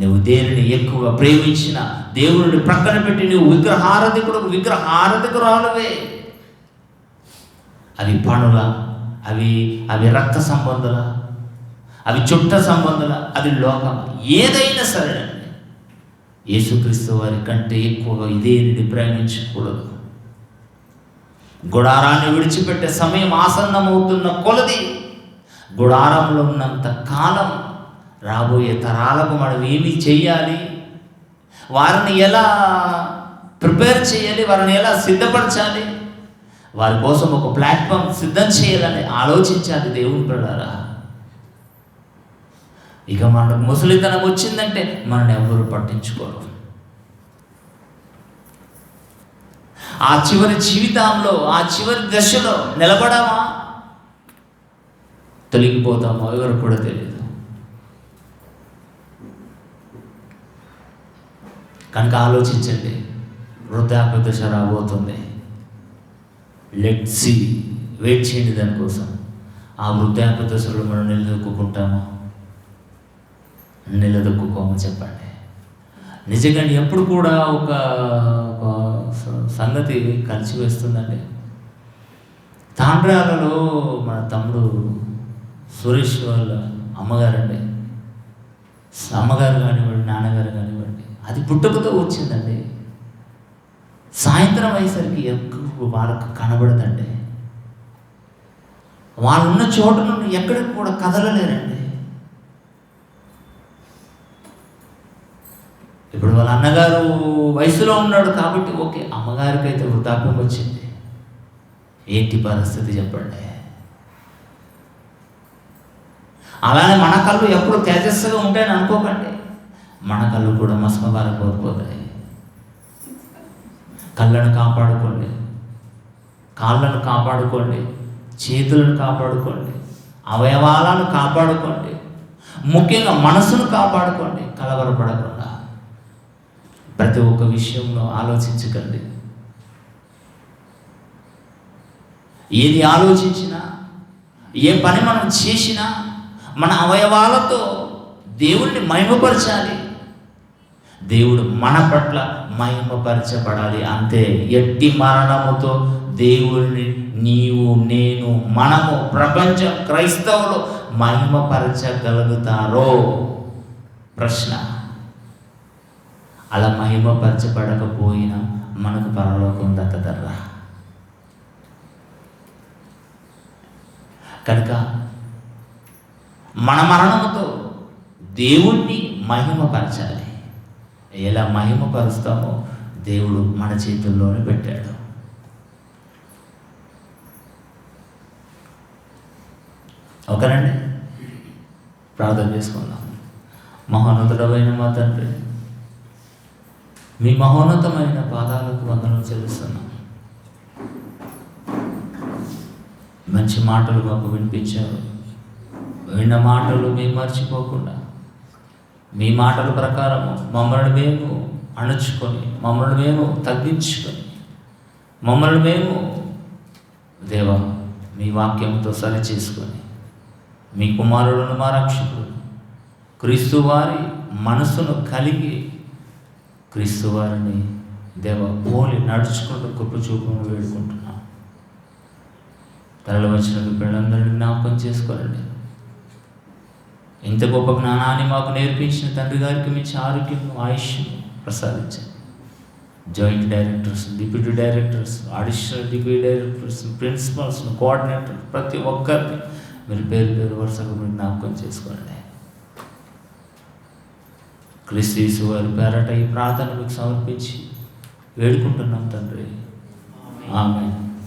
నువ్వు దేనిని ఎక్కువ ప్రేమించిన దేవుడిని ప్రక్కన పెట్టి నువ్వు విగ్రహారాధికురాలువే. అవి పనుల, అవి రక్త సంబంధుల, అవి చుట్ట సంబంధుల, అది లోకం, ఏదైనా సరేనండి. యేసుక్రీస్తు వారి కంటే ఎక్కువగా ఇదేని ప్రేమించకూడదు. గుడారాన్ని విడిచిపెట్టే సమయం ఆసన్నమవుతున్న కొలది గుడారంలో ఉన్నంత కాలం రాబోయే తరాలకు మనం ఏమి చెయ్యాలి, వారిని ఎలా ప్రిపేర్ చేయాలి, వారిని ఎలా సిద్ధపరచాలి, వారి కోసం ఒక ప్లాట్ఫామ్ సిద్ధం చేయాలని ఆలోచించాలి దేవుని ప్రజలారా. ఇక మనకు ముసలితనం వచ్చిందంటే మనల్ని ఎవరు పట్టించుకోరు. ఆ చివరి జీవితంలో, ఆ చివరి దశలో నిలబడమా, తొలగిపోతామో ఎవరు కూడా తెలియదు. కనుక ఆలోచించండి, వృద్ధాప్య దశ రాబోతుంది. లెట్స్ సీ, వెయిట్ చేయండి దానికోసం. ఆ వృద్ధాప్య దశలో మనం నిలదొక్కుంటామో నిలదొక్కుకోమో చెప్పండి. నిజంగా ఎప్పుడు కూడా ఒక సంగతి కలిసి వేస్తుందండి. తాండ్రాలలో మన తమ్ముడు సురేష్ వాళ్ళ అమ్మగారండి, అమ్మగారు కానివ్వండి, నాన్నగారు కానివ్వండి, అది పుట్టుకతో వచ్చిందండి. సాయంత్రం అయ్యేసరికి ఎక్కువ వాళ్ళకు కనబడదండి. వాళ్ళున్న చోటు నుండి ఎక్కడికి కూడా కదలలేరండి. ఇప్పుడు వాళ్ళ అన్నగారు వయసులో ఉన్నాడు కాబట్టి ఓకే, అమ్మగారికి అయితే వృద్ధాప్యం వచ్చింది. ఏంటి పరిస్థితి చెప్పండి? అలానే మన కళ్ళు ఎప్పుడు తేజస్సుగా ఉంటాయని అనుకోకండి. మన కళ్ళు కూడా మసమబారి కోల్పోతాయి. కళ్ళను కాపాడుకోండి, కాళ్ళను కాపాడుకోండి, చేతులను కాపాడుకోండి, అవయవాలను కాపాడుకోండి, ముఖ్యంగా మనసును కాపాడుకోండి. కలవరపడకుండా ప్రతి ఒక్క విషయంలో ఆలోచించకండి. ఏది ఆలోచించినా, ఏ పని మనం చేసినా మన అవయవాలతో దేవుణ్ణి మహిమపరచాలి. దేవుడు మన పట్ల మహిమపరచబడాలి, అంతే. ఎట్టి మరణముతో దేవుడిని నీవు, నేను, మనము, ప్రపంచం, క్రైస్తవులు మహిమపరచగలుగుతారో? ప్రశ్న. అలా మహిమపరచబడకపోయినా మనకు పరలోకం దక్కదర్రా. కనుక మన మరణముతో దేవుణ్ణి మహిమపరచాలి. ఎలా మహిమపరుస్తామో దేవుడు మన చేతుల్లోనే పెట్టాడు. ఓకేనండి, ప్రార్థన చేసుకుందాం. మహోన్నతుడమైన మా తండ్రి, మీ మహోన్నతమైన పాదాలకు వందనం చెల్లిస్తున్నాం. మంచి మాటలు మాకు వినిపించారు. విన్న మాటలు మేము మర్చిపోకుండా మీ మాటల ప్రకారము మమ్మల్ని మేము అణుచుకొని, మమ్మల్ని మేము తగ్గించుకొని, మమ్మల్ని మేము దేవా మీ వాక్యంతో సరి చేసుకొని, మీ కుమారులను మా రక్షకుడు క్రీస్తు వారి మనసును కలిగి క్రీస్తు వారిని దేవ పోలి నడుచుకుంటూ గొప్ప చూపును వేడుకుంటున్నాం. తరలి వచ్చిన పిల్లలందరినీ జ్ఞాపకం చేసుకోరండి. ఇంత గొప్ప జ్ఞానాన్ని మాకు నేర్పించిన తండ్రి గారికి మించి ఆరోగ్యం, ఆయుష్యం ప్రసాదించండి. Joint directors, deputy directors, additional deputy directors, principals, coordinator ప్రతి ఒక్కరిని మీరు పేరు పేరు వరుసగా మీరు జ్ఞాపకం చేసుకోండి. క్రీస్తు వారి పేరట ఈ ప్రార్థన మీకు సమర్పించి వేడుకుంటున్నాం తండ్రి. ఆమేన్.